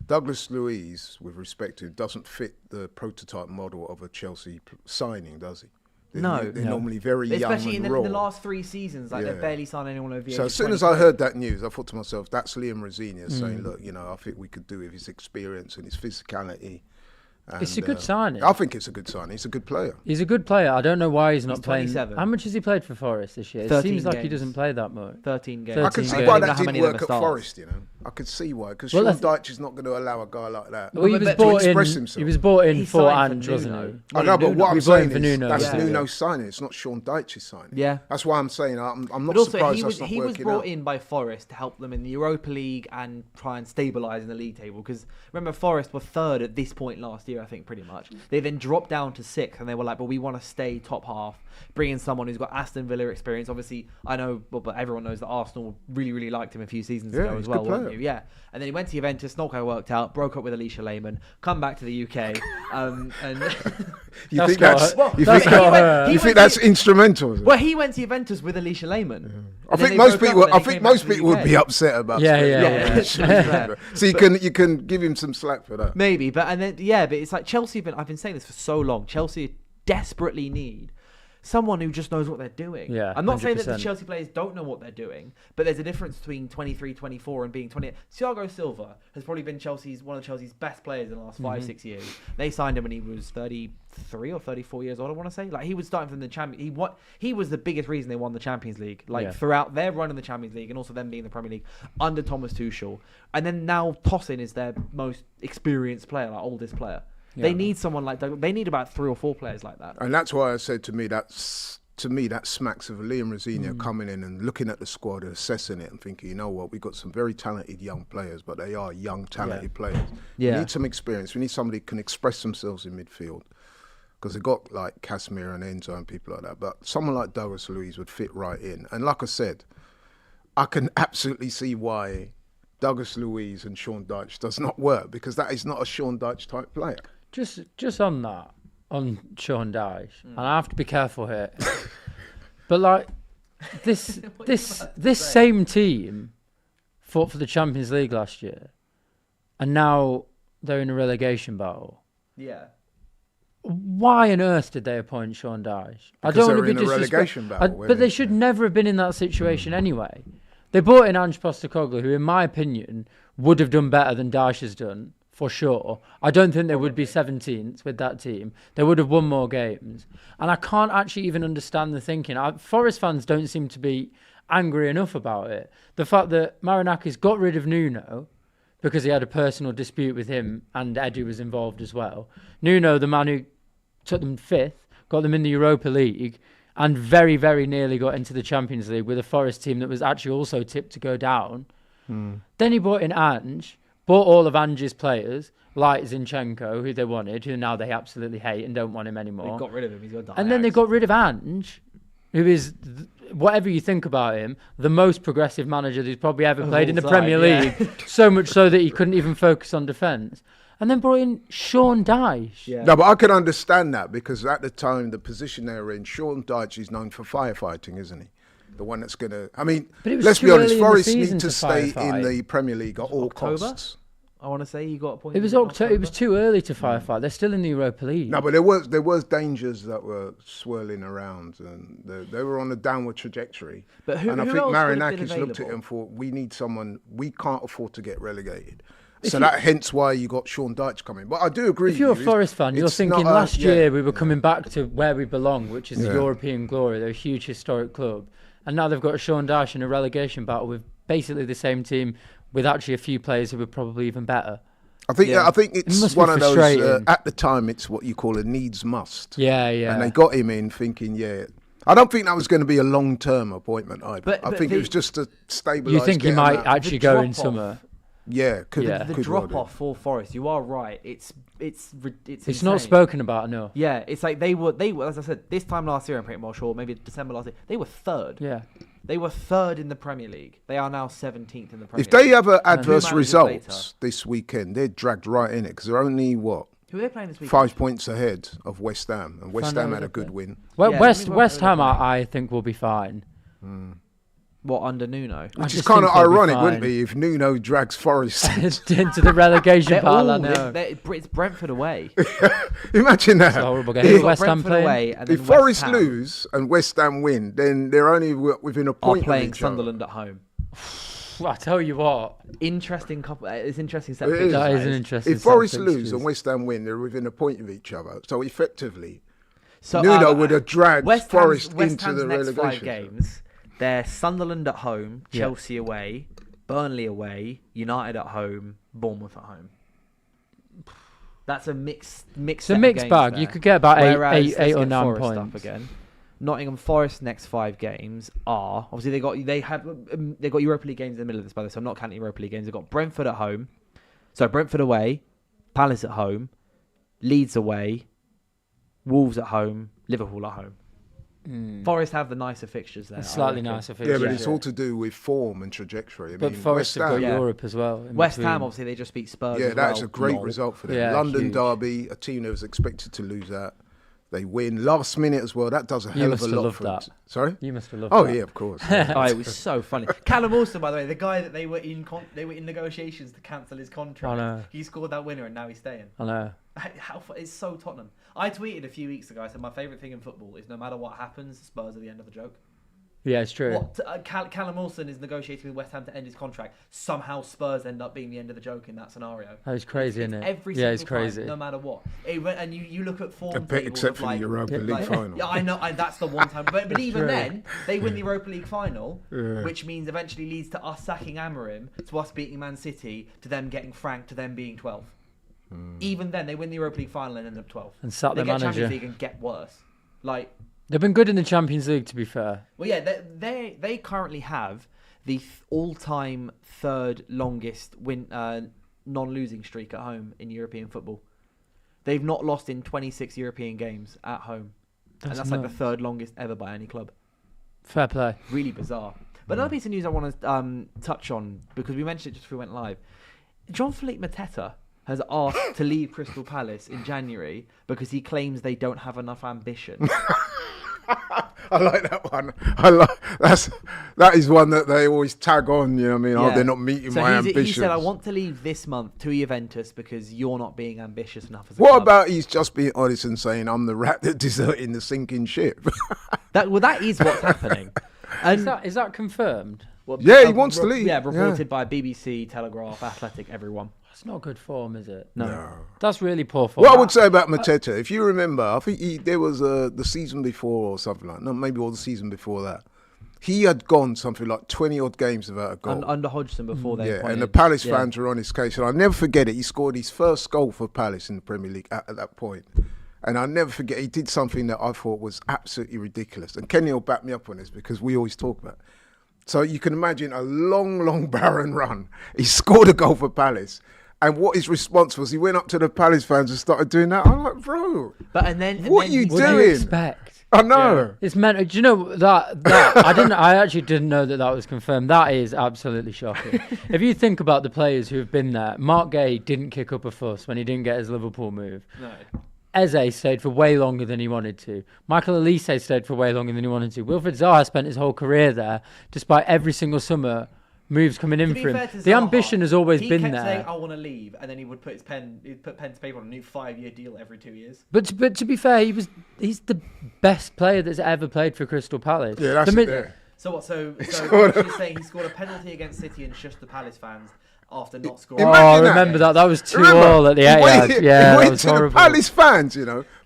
Douglas Luiz, with respect to him, doesn't fit the prototype model of a Chelsea signing, does he? They're normally very young and raw. Especially in the last 3 seasons, they've barely signed anyone over the age So as soon as I heard that news, I thought to myself, that's Liam Rosenior saying, look, I think we could do with his experience and his physicality. And, it's a good signing. I think it's a good signing. He's a good player. He's a good player. I don't know why he's not playing. 27. How much has he played for Forest this year? It seems like he doesn't play that much. 13 games. I can see why that didn't work at Forest, I could see why. Because Sean Dyche is not going to allow a guy like that to express himself. He was bought in for Ange, wasn't he? I know, but what I'm saying is Nuno. that's Nuno's signing. It's not Sean Dyche's signing. Yeah. That's why I'm saying I'm not also, surprised that's not working out. He was brought in by Forest to help them in the Europa League and try and stabilise in the league table. Because remember, Forest were 3rd at this point last year, I think, pretty much. They then dropped down to 6th, and they were like, but we want to stay top half. Bring in someone who's got Aston Villa experience. Obviously, I know, but everyone knows that Arsenal really, really liked him a few seasons ago as well, weren't you? Yeah. And then he went to Juventus, not quite worked out, broke up with Alicia Lehmann, come back to the UK. You think that's instrumental? Well, he went to Juventus with Alicia Lehmann. I think most people would be upset about that. So you can give him some slack for that. Maybe, but it's like Chelsea. I've been saying this for so long. Chelsea desperately need someone who just knows what they're doing. Yeah, I'm not 100%. Saying that the 100%. Chelsea players don't know what they're doing, but there's a difference between 23, 24 and being 28. Thiago Silva has probably been one of Chelsea's best players in the last 5-6 years. They signed him when he was 33 or 34 years old, I want to say. Like, he was starting from the Champions. He was the biggest reason they won the Champions League. Throughout their run in the Champions League and also them being in the Premier League under Thomas Tuchel. And then now Tosin is their most experienced player, like oldest player. Yeah. They need someone like Douglas. They need about 3 or 4 players like that. And that's why I said that smacks of Liam Rosenior coming in and looking at the squad and assessing it and thinking, you know what, we've got some very talented young players, but they are young, talented players. We need some experience. We need somebody who can express themselves in midfield. Because they've got like Casemiro and Enzo and people like that. But someone like Douglas Luiz would fit right in. And like I said, I can absolutely see why Douglas Luiz and Sean Dyche does not work, because that is not a Sean Dyche type player. Just on that, on Sean Dyche, and I have to be careful here, but like this same team fought for the Champions League last year, and now they're in a relegation battle. Yeah. Why on earth did they appoint Sean Dyche? I don't want to be disrespectful, but they should never have been in that situation anyway. They brought in Ange Postecoglou, who, in my opinion, would have done better than Dyche has done. For sure. I don't think they would be 17th with that team. They would have won more games. And I can't actually even understand the thinking. Forest fans don't seem to be angry enough about it. The fact that Marinakis got rid of Nuno because he had a personal dispute with him, and Eddie was involved as well. Nuno, the man who took them 5th, got them in the Europa League, and very, very nearly got into the Champions League with a Forest team that was actually also tipped to go down. Then he brought in Ange, bought all of Ange's players, like Zinchenko, who they wanted, who now they absolutely hate and don't want him anymore. They got rid of him. He's got and then they got rid of Ange, who is, whatever you think about him, the most progressive manager who's probably ever played in the Premier League. So much so that he couldn't even focus on defence. And then brought in Sean Dyche. Yeah. No, but I can understand that, because at the time, the position they were in, Sean Dyche is known for firefighting, isn't he? The one that's going to... I mean, let's be honest, Forest need to stay in the Premier League at all costs. I want to say he got appointed. It was October. It was too early to firefight. They're still in the Europa League. No, but there was dangers that were swirling around, and they were on a downward trajectory. But who I think else Marinakis looked at it and thought, we need someone... We can't afford to get relegated. So hence why you got Sean Dyche coming. But I do agree. If you're a Forest fan, you're thinking last year we were coming back to where we belong, which is the European glory. They're a huge historic club. And now they've got a Sean Dyche in a relegation battle with basically the same team, with actually a few players who were probably even better. I think it's one of those, at the time, it's what you call a needs must. Yeah. And they got him in thinking, I don't think that was going to be a long-term appointment either. But I think it was just to stabilise. You think he might actually go in summer? Yeah, the drop-off for Forest, you are right. It's not spoken about enough. Yeah, it's like they were, as I said, this time last year, I'm pretty much sure, maybe December last year, they were third. Yeah. They were third in the Premier League. They are now 17th in the Premier League. If they have adverse results this weekend, they're dragged right in it because they're only, Who are they playing this weekend? 5 points ahead of West Ham. And West Ham had a good win. Well, West Ham, I think, will be fine. What, under Nuno? Which is kind of ironic, wouldn't it, if Nuno drags Forest into the relegation battle. It's Brentford away. Imagine that. It's a horrible game. West Ham away, and then if Forest lose and West Ham win, then they're only within a point. Are playing Sunderland at home. Well, I tell you what, interesting couple. It's interesting set. That is an interesting. If Forest lose and West Ham win, they're within a point of each other. So effectively, Nuno would have dragged Forest into the relegation. Next 5 games. They're Sunderland at home, Chelsea away, Burnley away, United at home, Bournemouth at home. That's a mixed. It's a mixed bag. You could get about eight or 9 points. points. Again. Nottingham Forest next 5 games are obviously they got Europa League games in the middle of this, by the way, so I'm not counting Europa League games. They've got Brentford at home, Brentford away, Palace at home, Leeds away, Wolves at home, Liverpool at home. Forest have the nicer fixtures there. Slightly nicer fixtures. Yeah, but it's all to do with form and trajectory. But Forest have got Europe as well. West Ham, obviously, they just beat Spurs. Yeah, that's a great result for them. Yeah, London derby, a team that was expected to lose that. They win last minute as well. That does a hell of a lot for them. Sorry? You must have loved that. Oh, yeah, of course. It was so funny. Callum Wilson, by the way, the guy that they were in negotiations to cancel his contract. I know. He scored that winner and now he's staying. I know. It's so Tottenham. I tweeted a few weeks ago, I said my favourite thing in football is no matter what happens, Spurs are the end of the joke. Yeah, it's true. Callum Wilson is negotiating with West Ham to end his contract. Somehow Spurs end up being the end of the joke in that scenario. That is crazy, isn't it? Every single time, no matter what. And you look at form tables except for the Europa League final. Yeah, I know. That's the one time. But even then, they win the Europa League final, which means eventually leads to us sacking Amorim, to us beating Man City, to them getting Frank, to them being 12th. Even then, they win the Europa League final and end up 12th. And sat their manager. They get Champions League and get worse. They've been good in the Champions League, to be fair. Well, yeah, they currently have the all-time third longest non-losing streak at home in European football. They've not lost in 26 European games at home. That's like the third longest ever by any club. Fair play. Really bizarre. But another piece of news I want to touch on, because we mentioned it just before we went live. Jean-Philippe Mateta has asked to leave Crystal Palace in January because he claims they don't have enough ambition. I like that one. That is one that they always tag on. You know what I mean? Yeah. They're not meeting my ambitions. He said, "I want to leave this month to Juventus because you're not being ambitious enough." As a what club. About he's just being honest and saying, "I'm the rat that deserted the sinking ship." That is what's happening. And is that confirmed? Well, yeah, he wants to leave. Yeah, reported by BBC, Telegraph, Athletic, everyone. That's not good form, is it? No. That's really poor form. What I would say about Mateta, if you remember, I think there was the season before or something like that. No, maybe all the season before that. He had gone something like 20-odd games without a goal. Under Hodgson before they and the Palace fans were on his case. And I'll never forget it. He scored his first goal for Palace in the Premier League at that point. And I'll never forget, he did something that I thought was absolutely ridiculous. And Kenny will back me up on this because we always talk about it. So you can imagine a long barren run. He scored a goal for Palace. And what his response was, he went up to the Palace fans and started doing that. I'm like, bro, what are you doing? What do you expect? I know. Yeah. It's meant. Do you know that I actually didn't know that was confirmed. That is absolutely shocking. If you think about the players who have been there, Mark Gay didn't kick up a fuss when he didn't get his Liverpool move. No. Eze stayed for way longer than he wanted to. Michael Elise stayed for way longer than he wanted to. Wilfried Zaha spent his whole career there, despite every single summer moves coming in for him. The ambition has always been there. He kept saying, "I want to leave," and then he would put pen to paper on a new 5-year deal every 2 years. But to be fair, he's the best player that's ever played for Crystal Palace. Yeah, that's it there. So what? So you're saying he scored a penalty against City and shushed the Palace fans. after not scoring. Oh, Imagine I that. remember that. That was 2-all Remember, at the he Etihad. went- Yeah, he that went was to the horrible. Palace fans,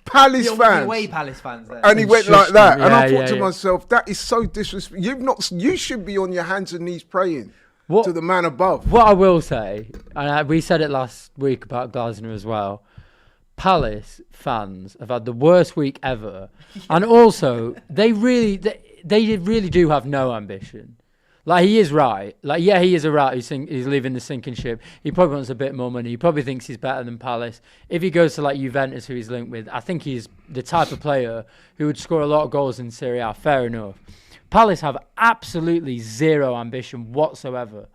Palace Yeah, all the fans. away Palace fans there. And he went like shushed that. them. And I Yeah, thought to yeah. myself, that is so disrespectful. You should be on your hands and knees praying What- to the man above. What I will say, and we said it last week about Glasner as well, Palace fans have had the worst week ever. And also, they really do have no ambition. Like, he is right. Like, yeah, he is a rat who's leaving the sinking ship. He probably wants a bit more money. He probably thinks he's better than Palace. If he goes to, like, Juventus, who he's linked with, I think he's the type of player who would score a lot of goals in Serie A. Fair enough. Palace have absolutely zero ambition whatsoever.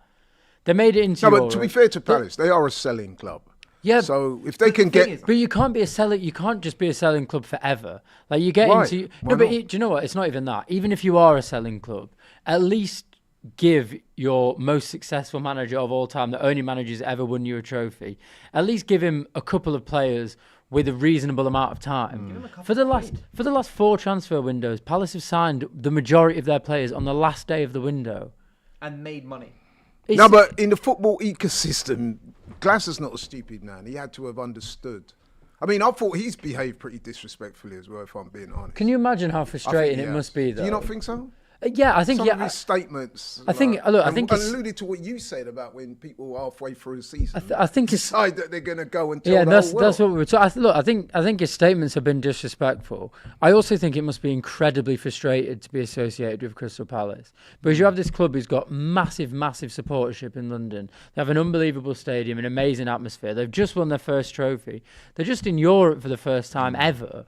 They made it into No, but Europe. to be fair to Palace, they are a selling club. Yeah, So if they can get... but you can't be a selling. You can't just be a selling club forever. Like, you get Right. into Why no, but not? do you know what? It's not even that. Even if you are a selling club, at least give your most successful manager of all time, the only manager who's ever won you a trophy, at least give him a couple of players with a reasonable amount of time. For the last 4 transfer windows, Palace have signed the majority of their players on the last day of the window. And made money. No, but in the football ecosystem, Glasser's not a stupid man. He had to have understood. I mean, I thought he's behaved pretty disrespectfully as well, if I'm being honest. Can you imagine how frustrating it must be, though? Do you not think so? Yeah, I think Some yeah. of his statements. I think- look, I think it's- alluded to what you said about when people halfway through the season I think it's decide that they're going to go and tell yeah. the That's whole world. what we were talking. Look, I think his statements have been disrespectful. I also think it must be incredibly frustrated to be associated with Crystal Palace because you have this club who's got massive supportership in London. They have an unbelievable stadium, an amazing atmosphere. They've just won their first trophy. They're just in Europe for the first time ever.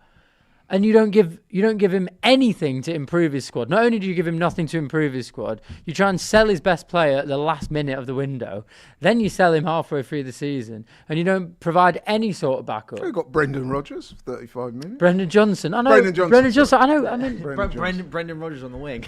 And you don't give him anything to improve his squad. Not only do you give him nothing to improve his squad, you try and sell his best player at the last minute of the window. Then you sell him halfway through the season, and you don't provide any sort of backup. We've got Brendan Rodgers, 35 minutes. Brendan Johnson, I know. Brendan Johnson, I know. I mean, Brendan Rodgers on the wing.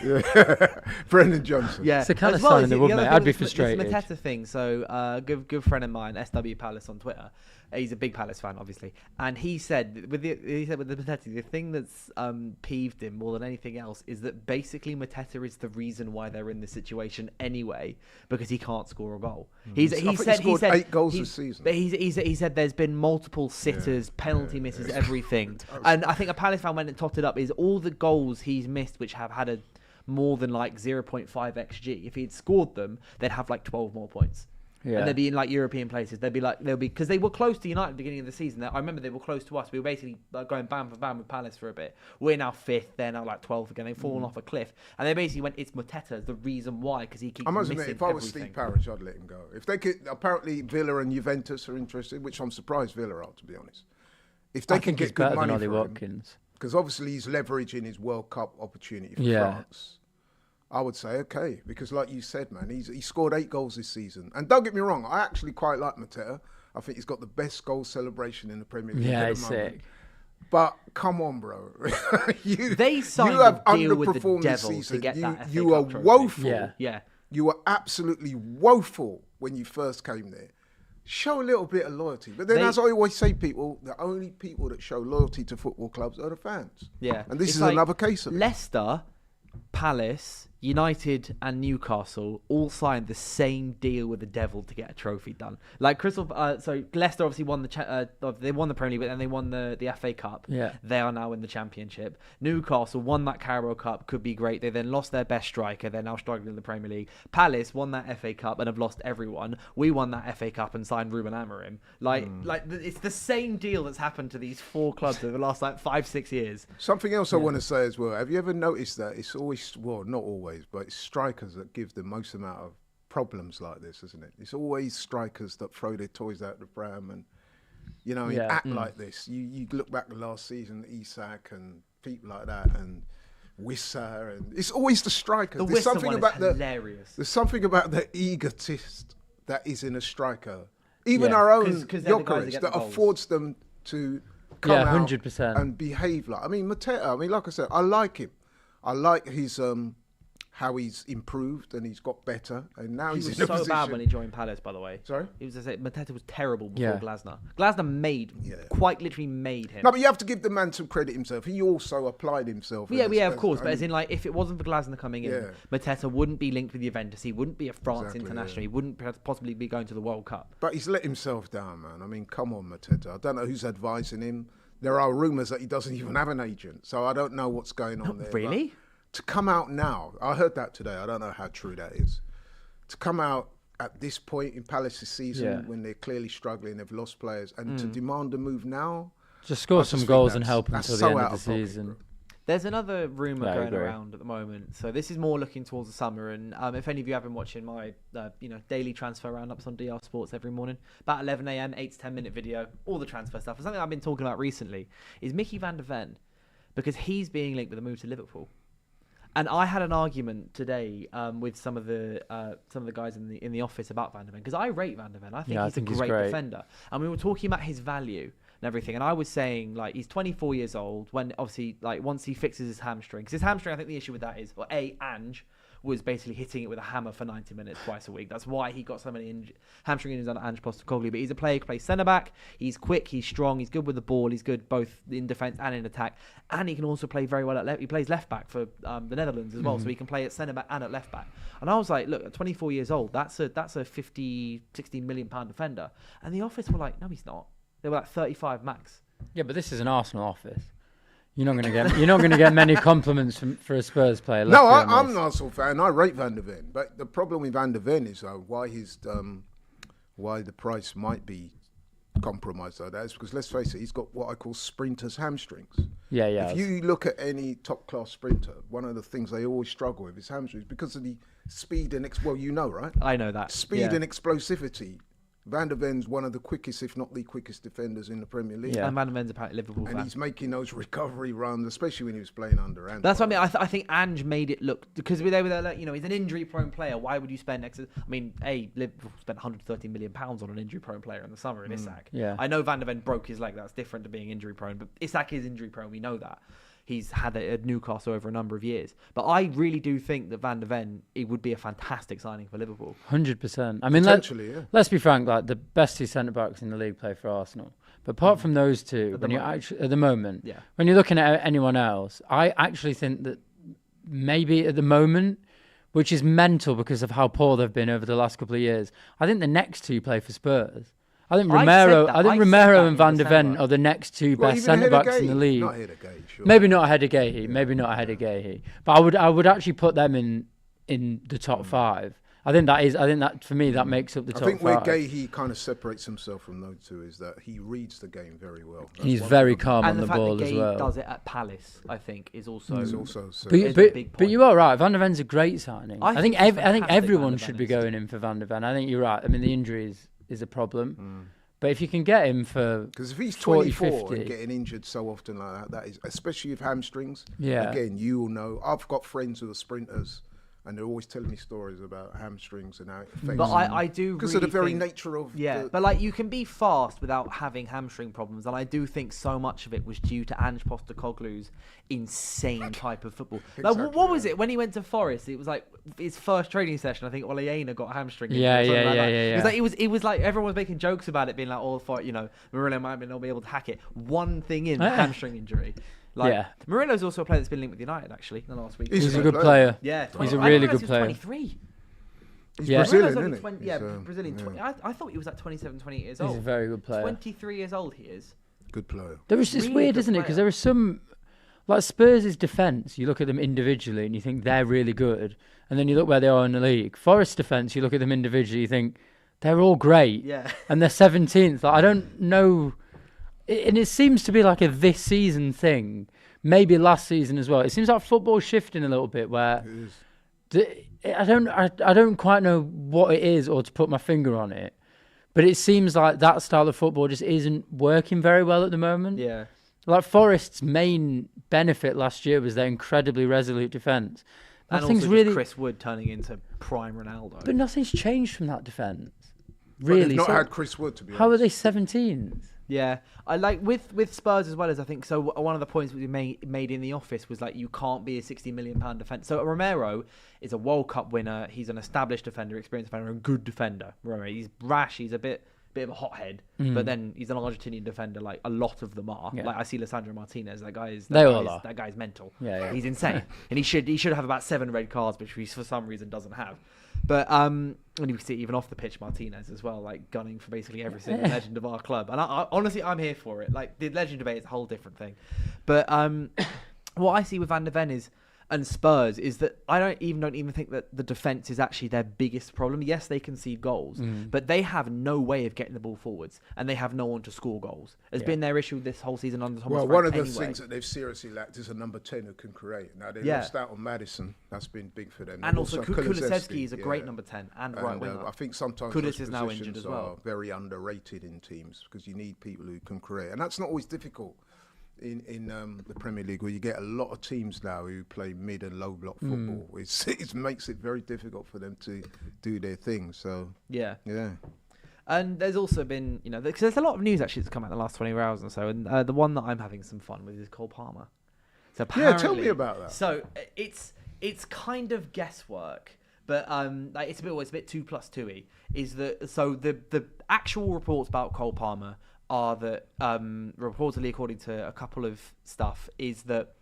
Brendan Johnson. Yeah, It's the kind as of sign in the the wood, other mate. thing I'd be was frustrated. This Mateta thing. So, good friend of mine, SW Palace on Twitter. He's a big Palace fan, obviously, and he said with the Mateta, the thing that's peeved him more than anything else is that basically Mateta is the reason why they're in this situation anyway, because he can't score a goal. He scored 8 goals this season. But he said there's been multiple sitters, penalty misses, everything, and I think a Palace fan went and totted up is all the goals he's missed, which have had a more than like 0.5 xg. If he'd scored them, they'd have like 12 more points. Yeah. And they'd be in like European places. They'll be because they were close to United at the beginning of the season. I remember they were close to us. We were basically going bam for bam with Palace for a bit. We're now 5th. They're now like 12th again. They've fallen off a cliff. And they basically went, it's Mateta the reason why, because he keeps I must missing admit, if I was everything. Steve Parish, I'd let him go. If they could, apparently Villa and Juventus are interested, which I'm surprised Villa are, to be honest. If they I can think get it's good better money than Ollie for him, Watkins. because obviously he's leveraging his World Cup opportunity for Yeah. France. I would say okay, because like you said, man, he scored 8 goals this season. And don't get me wrong, I actually quite like Mateta. I think he's got the best goal celebration in the Premier League. Yeah, at the he's moment. sick. But come on, bro. They signed you have a deal with the underperformed this devil to season. get that FA You are Cup trophy. woeful. Yeah. Yeah. You were absolutely woeful when you first came there. Show a little bit of loyalty. But then, as I always say, people, the only people that show loyalty to football clubs are the fans. Yeah. And this It's is like another case of it. Leicester, Palace, United and Newcastle all signed the same deal with the devil to get a trophy done. Like so Leicester obviously won they won the Premier League, but then they won the FA Cup. Yeah. They are now in the Championship. Newcastle won that Carabao Cup, could be great. They then lost their best striker. They're now struggling in the Premier League. Palace won that FA Cup and have lost everyone. We won that FA Cup and signed Ruben Amorim. It's the same deal that's happened to these 4 clubs over the last 5-6 years. Something else I want to say as well. Have you ever noticed that it's always, well, not always, but it's strikers that give the most amount of problems like this, isn't it? It's always strikers that throw their toys out the pram and, act like this. You look back the last season, Isak and people like that, and Wissa, and it's always the strikers. The There's Wissa something one about is hilarious. There's something about the egotist that is in a striker. Even Yeah. our own 'Cause they're the guys that Jokerit get that the goals. affords them to come Yeah, out 100%. and behave like. I mean, Mateta. I mean, like I said, I like him. I like his how he's improved and he's got better, and now He he's was in a so position. bad when he joined Palace, by the way. Sorry? It was to say Mateta was terrible before Yeah. Glasner. Glasner quite literally made him. No, but you have to give the man some credit himself. He also applied himself. Yeah, as- of course. But I as in, like, if it wasn't for Glasner coming in, Yeah. Mateta wouldn't be linked with Juventus. He wouldn't be a France Exactly, international. yeah. He wouldn't possibly be going to the World Cup. But he's let himself down, man. I mean, come on, Mateta. I don't know who's advising him. There are rumours that he doesn't even have an agent, so I don't know what's going on there. Really? But to come out now, I heard that today. I don't know how true that is. To come out at this point in Palace's season when they're clearly struggling, they've lost players, and to demand a move now. Just score some think goals and that's- help that's until so the end out of the of pocket, season. bro. There's another rumour Yeah, I going agree. around at the moment. So this is more looking towards the summer. And if any of you have been watching my daily transfer roundups on DR Sports every morning, about 11 a.m, 8 to 10 minute video, all the transfer stuff. And something I've been talking about recently is Mickey van der Ven, because he's being linked with a move to Liverpool. And I had an argument today with some of the guys in the office about Van der Ven, because I rate Van der Ven. I think he's a great defender, and we were talking about his value and everything. And I was saying, like, he's 24 years old. When obviously, like, once he fixes his hamstring, because his hamstring, I think the issue with that is, well, Ange was basically hitting it with a hammer for 90 minutes twice a week. That's why he got so many hamstring injuries on Ange Postecoglou. But he's a player who plays centre back. He's quick. He's strong. He's good with the ball. He's good both in defence and in attack. And he can also play very well at left. He plays left back for the Netherlands as well, so he can play at centre back and at left back. And I was like, look, at 24 years old, that's a 50, 60 million pound defender. And the office were like, no, he's not. They were like 35 max. Yeah, but this is an Arsenal office. You're not going to get many compliments for a Spurs player. No, I'm an Arsenal fan. I rate Van der Ven, but the problem with Van der Ven is why the price might be compromised like that is because, let's face it, he's got what I call sprinters' hamstrings. Yeah. If you look at any top class sprinter, one of the things they always struggle with is hamstrings because of the speed and right? I know that. Speed and explosivity. Van der Ven's one of the quickest, if not the quickest, defenders in the Premier League. Yeah. And Van der Ven's apparently Liverpool fan. And he's making those recovery runs, especially when he was playing under Ange. That's what I mean. I think Ange made it look, because they were like, he's an injury-prone player. Why would you spend Liverpool spent £130 million on an injury-prone player in the summer in Isak. Yeah. I know Van der Ven broke his leg. That's different to being injury-prone. But Isak is injury-prone. We know that. He's had it at Newcastle over a number of years. But I really do think that Van der Ven, it would be a fantastic signing for Liverpool. 100%. I mean, let's be frank, like, the best two centre-backs in the league play for Arsenal. But apart from those two, at the moment, when you're looking at anyone else, I actually think that maybe at the moment, which is mental because of how poor they've been over the last couple of years, I think the next two play for Spurs. I think Romero and Van der Ven are the next two best centre-backs in the league. Not ahead of Gay, sure. Maybe not ahead of Gahey. But I would actually put them in the top five. I think that for me that makes up the top five. I think where Gahey kind of separates himself from those two is that he reads the game very well. He's very calm on the ball as well. And the fact that Gahey does it at Palace, I think, is also so but you are right. Van der Ven's a great signing. I think everyone should be going in for Van der Ven. I think you're right. I mean, the injury is a problem. But if you can get him for, because if he's 24 24 and getting injured so often like that is, especially with hamstrings. Yeah. Again, you will know. I've got friends who are sprinters, and they're always telling me stories about hamstrings and how it affects. But I do because really of the very think, nature of. But like, you can be fast without having hamstring problems, and I do think so much of it was due to Ange Postecoglou's insane type of football. Like, what was it when he went to Forest? It was like his first training session. I think Oleana got a hamstring. Yeah. It was like everyone was making jokes about it, being like, Murillo might not be able to hack it. One thing in hamstring injury. Murillo's also a player that's been linked with United actually in the last week. He's a good player. Yeah, he's a really good player. 23. He's Brazilian, isn't he? Brazilian. I thought he was like 27, 28 years old. He's a very good player. 23 years old he is. Good player. There was this weird, isn't it? Because there are some, like Spurs' defence, you look at them individually and you think they're really good. And then you look where they are in the league. Forest's defence, you look at them individually, you think they're all great. Yeah. And they're 17th. Like, I don't know. And it seems to be like a this season thing. Maybe last season as well. It seems like football's shifting a little bit where I don't quite know what it is or to put my finger on it. But it seems like that style of football just isn't working very well at the moment. Yeah. Like Forest's main benefit last year was their incredibly resolute defence. And also just Chris Wood turning into prime Ronaldo. But nothing's changed from that defence. Really? Really. They've not had Chris Wood, to be honest. How are they 17th? Yeah, I like with Spurs as well as I think. So one of the points we made in the office was like you can't be a £60 million defender. So Romero is a World Cup winner. He's an established defender, experienced defender, and a good defender. Romero, he's brash. He's a bit of a hothead, but then he's an Argentinian defender. Like a lot of them are. Yeah. Like I see Lisandro Martinez. That guy's mental. Yeah. He's insane, and he should have about 7 red cards, which he for some reason doesn't have. But and you can see even off the pitch Martinez as well, like gunning for basically every single legend of our club. And I honestly, I'm here for it. Like the legend debate is a whole different thing. But what I see with Van de Ven and Spurs is that I don't even think that the defence is actually their biggest problem. Yes, they concede goals, but they have no way of getting the ball forwards, and they have no one to score goals. It's been their issue this whole season under Thomas Frank one of the anyway. things that they've seriously lacked is a number 10 who can create. Now, they lost out on Madison. That's been big for them. And also Kulusevski is a great number 10 and right winger. I think sometimes Kudus those is now injured positions as well. are very underrated in teams because you need people who can create. And that's not always difficult. In the Premier League, where you get a lot of teams now who play mid and low block football, it makes it very difficult for them to do their thing. So yeah. And there's also been, because there's a lot of news actually that's come out in the last 24 hours or so, and the one that I'm having some fun with is Cole Palmer. So tell me about that. So it's kind of guesswork, but it's a bit 2+2y. Is that so? The actual reports about Cole Palmer are that reportedly, according to a couple of stuff, is that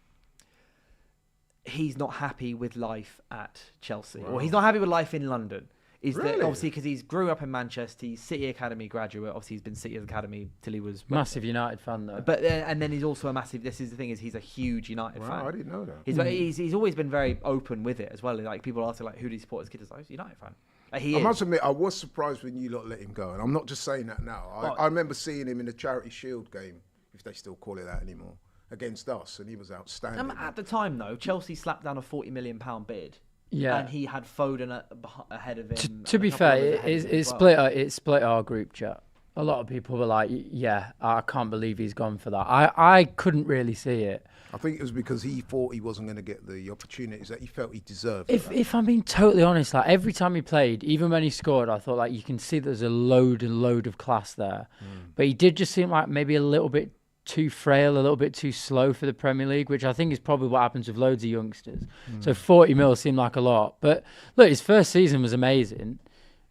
he's not happy with life at Chelsea, or he's not happy with life in London. That obviously because he's grew up in Manchester, he's City Academy graduate. Obviously, he's been City's Academy till he was massive United fan though. But and then he's also a massive. This is the thing, is he's a huge United fan. I didn't know that. He's always been very open with it as well. Like people ask him, like, who do you support as kids? He's a United fan. I must admit, I was surprised when you lot let him go, and I'm not just saying that now. I remember seeing him in the Charity Shield game, if they still call it that anymore, against us, and he was outstanding. At the time, though, Chelsea slapped down a £40 million bid. Yeah, and he had Foden ahead of him. To be fair, it split our group chat. A lot of people were like, "Yeah, I can't believe he's gone for that." I couldn't really see it. I think it was because he thought he wasn't going to get the opportunities that he felt he deserved. If I'm being totally honest, like every time he played, even when he scored, I thought like you can see there's a load of class there. But he did just seem like maybe a little bit too frail, a little bit too slow for the Premier League, which I think is probably what happens with loads of youngsters. So 40 mil seemed like a lot. But look, his first season was amazing.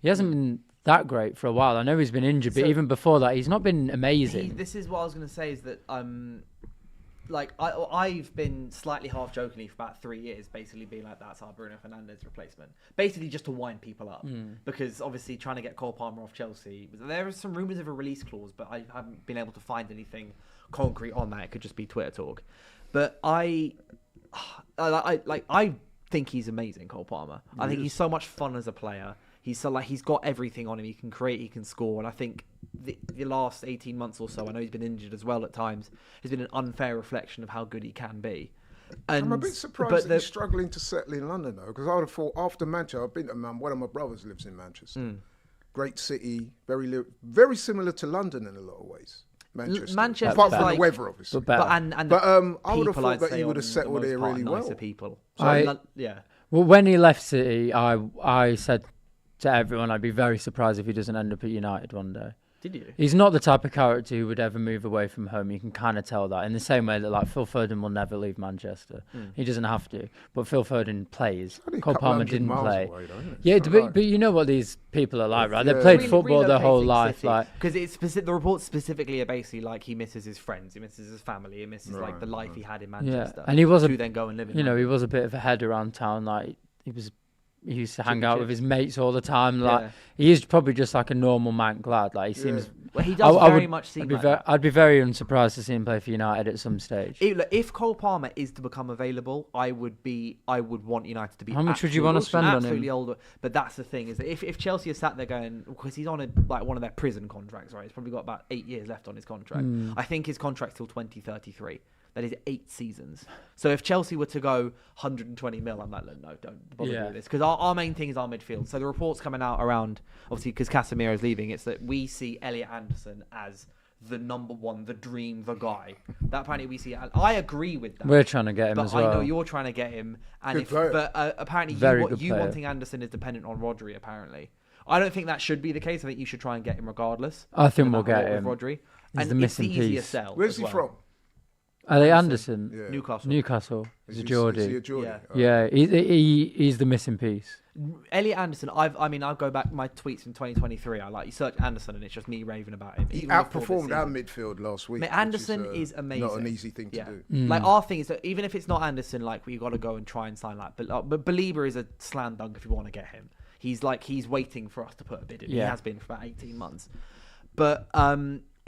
He hasn't been that great for a while. I know he's been injured, but even before that, he's not been amazing. This is what I was going to say, is that I've been slightly half jokingly for about 3 years, basically being like, that's our Bruno Fernandes replacement, basically just to wind people up, because obviously trying to get Cole Palmer off Chelsea, there are some rumours of a release clause, but I haven't been able to find anything concrete on that. It could just be Twitter talk, but I think he's amazing, Cole Palmer. I think he's so much fun as a player. He's got everything on him. He can create, he can score, and I think the last 18 months or so, I know he's been injured as well at times, has been an unfair reflection of how good he can be. And, I'm a bit surprised that he's struggling to settle in London though, because I would have thought after Manchester, I've been to one of my brothers lives in Manchester. Great city, very similar to London in a lot of ways. Manchester, apart from the weather, obviously. But I would have thought that he would have settled there really well. People. Well, when he left City, I said to everyone, I'd be very surprised if he doesn't end up at United one day. Did you? He's not the type of character who would ever move away from home. You can kind of tell that. In the same way that like Phil Foden will never leave Manchester. He doesn't have to. But Phil Foden plays. Cole Palmer didn't play. But you know what these people are like, right? They played football their whole life. Because the reports specifically are basically like he misses his friends, he misses his family, he misses like the life he had in Manchester. Yeah. And he was then go and live in he was a bit of a head around town. Like he used to hang out with his mates all the time. Like he is probably just like a normal man glad. Like he seems. Well, he does very much seem like that. I'd be very unsurprised to see him play for United at some stage. If Cole Palmer is to become available, I would want United to be. How much would you want to spend on him? Older, but that's the thing, is that if Chelsea are sat there going, because he's on one of their prison contracts, right? He's probably got about 8 years left on his contract. I think his contract's till 2033. That is 8 seasons. So if Chelsea were to go 120 mil, I'm like, no, don't bother with this. Because our main thing is our midfield. So the reports coming out around, obviously, because Casemiro is leaving, it's that we see Elliot Anderson as the number one, the dream, the guy. That apparently we see. I agree with that. We're trying to get him as well. But I know you're trying to get him. And apparently you wanting Anderson is dependent on Rodri, apparently. I don't think that should be the case. I think you should try and get him regardless. I think no we'll get matter him. what with Rodri. He's And the missing it's the easier piece. sell. Where's as he well. from? Are Anderson? Yeah. Newcastle. He's a Is he Geordie. a Geordie? Yeah. Oh. Yeah, he's the missing piece. Elliot Anderson. I'll go back my tweets from 2023. You search Anderson and it's just me raving about him. He even before this outperformed our season. midfield last week. Mate, which Anderson is amazing. Not an easy thing to do. Like our thing is that even if it's not Anderson, we got to go and try and sign but Belieber is a slam dunk if you want to get him. He's waiting for us to put a bid in. Yeah. He has been for about 18 months. But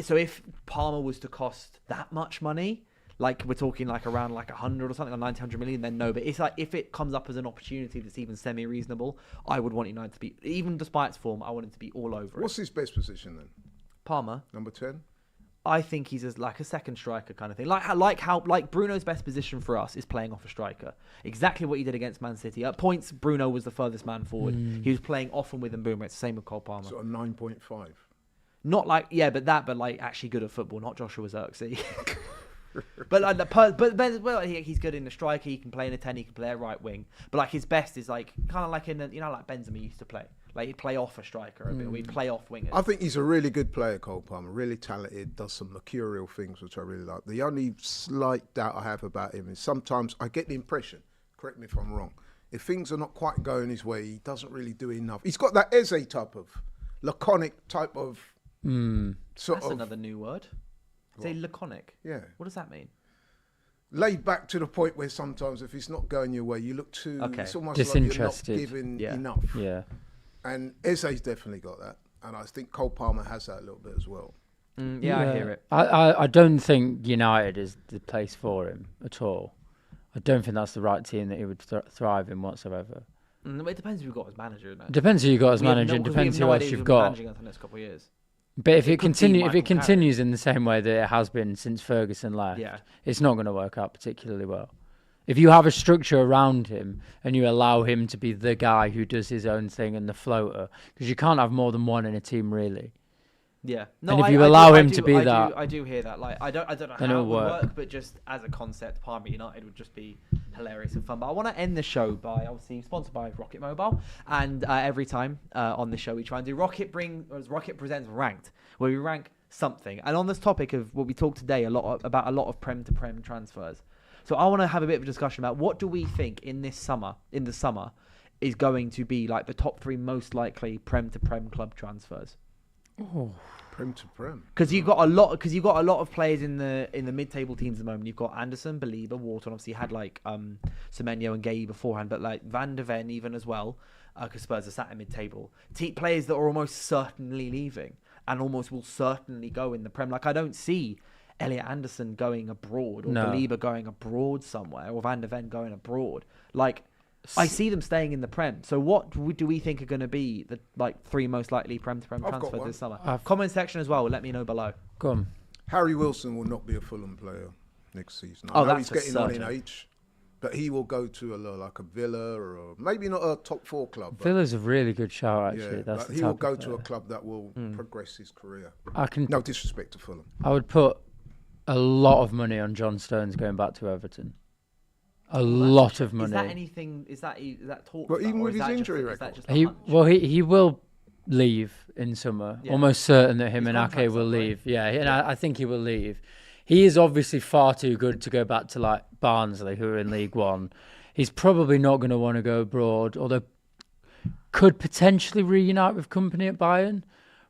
so if Palmer was to cost that much money, we're talking around 100 or something, or 900 million, then no. But it's if it comes up as an opportunity that's even semi-reasonable, I would want United to be, even despite its form, I want him to be all over What's his best position then? Palmer. Number 10? I think he's a second striker kind of thing. Like Bruno's best position for us is playing off a striker. Exactly what he did against Man City. At points, Bruno was the furthest man forward. He was playing often with Mbeumo. It's the same with Cole Palmer. Sort of 9.5. Not actually good at football, not Joshua Zirkzee. He's good in the striker. He can play in a 10. He can play a right wing. But his best is kind of like in like Benzema used to play. He'd play off a striker a bit. We'd play off wingers. I think he's a really good player, Cole Palmer. Really talented. Does some mercurial things, which I really like. The only slight doubt I have about him is sometimes I get the impression, correct me if I'm wrong, if things are not quite going his way, he doesn't really do enough. He's got that Eze type of laconic type of sort That's of another new word. Say laconic. Yeah. What does that mean? laid back to the point where sometimes if it's not going your way, you look too. Okay. It's almost Disinterested. like you're not giving Yeah. enough. Yeah. And Eze's definitely got that, and I think Cole Palmer has that a little bit as well. Yeah, I hear it. I don't think United is the place for him at all. I don't think that's the right team that he would thrive in whatsoever. It depends who you've got as manager. Isn't it? Depends who you got as We have manager. no- It 'cause we depends have who no else idea you've who's got. managing us in the next couple of years. But if it could be Michael continues in the same way that it has been since Ferguson left, Yeah. it's not going to work out particularly well. If you have a structure around him and you allow him to be the guy who does his own thing and the floater, because you can't have more than one in a team really. Yeah. And if you allow him to be that, I do hear that. Like, I don't know then how it it'll would work. work, but just as a concept, Palmer United would just be hilarious and fun. But I want to end the show by obviously sponsored by Rocket Mobile, and every time on the show we try and do Rocket presents Ranked, where we rank something. And on this topic of what we talked today about a lot of Prem to Prem transfers. So I want to have a bit of a discussion about what do we think in the summer is going to be like the top 3 most likely Prem to Prem club transfers. oh, Prem to Prem. Because you've got a lot of players in the mid-table teams at the moment. You've got Anderson, Belieber, Wharton. Obviously, you had like Semenyo and Gay beforehand, but like Van de Ven even as well. Because Spurs are sat in mid-table. Players that are almost certainly leaving and almost will certainly go in the Prem. Like I don't see Elliot Anderson going abroad or Belieber going abroad somewhere or Van de Ven going abroad. Like I see them staying in the Prem. So what do we think are going to be the 3 most likely Prem to Prem I've got transfers one. this summer? Comment section as well. Let me know below. go on. Harry Wilson will not be a Fulham player next season. Oh, I know that's he's for getting on in certain. age, but he will go to a Villa or maybe not a top 4 club. But Villa's a really good shout actually. yeah, That's but the he type will of go to player. a club that will progress his career. No disrespect to Fulham. I would put a lot of money on John Stones going back to Everton. A lot of money. Is that anything? Is that talk? Well, even or with is his that just- injury is that record. just a hunch? He will leave in summer. Yeah. Almost certain that him His and Ake contract's will up, right? leave. Yeah, and I think he will leave. He is obviously far too good to go back to like Barnsley, who are in League One. He's probably not going to want to go abroad, although could potentially reunite with company at Bayern.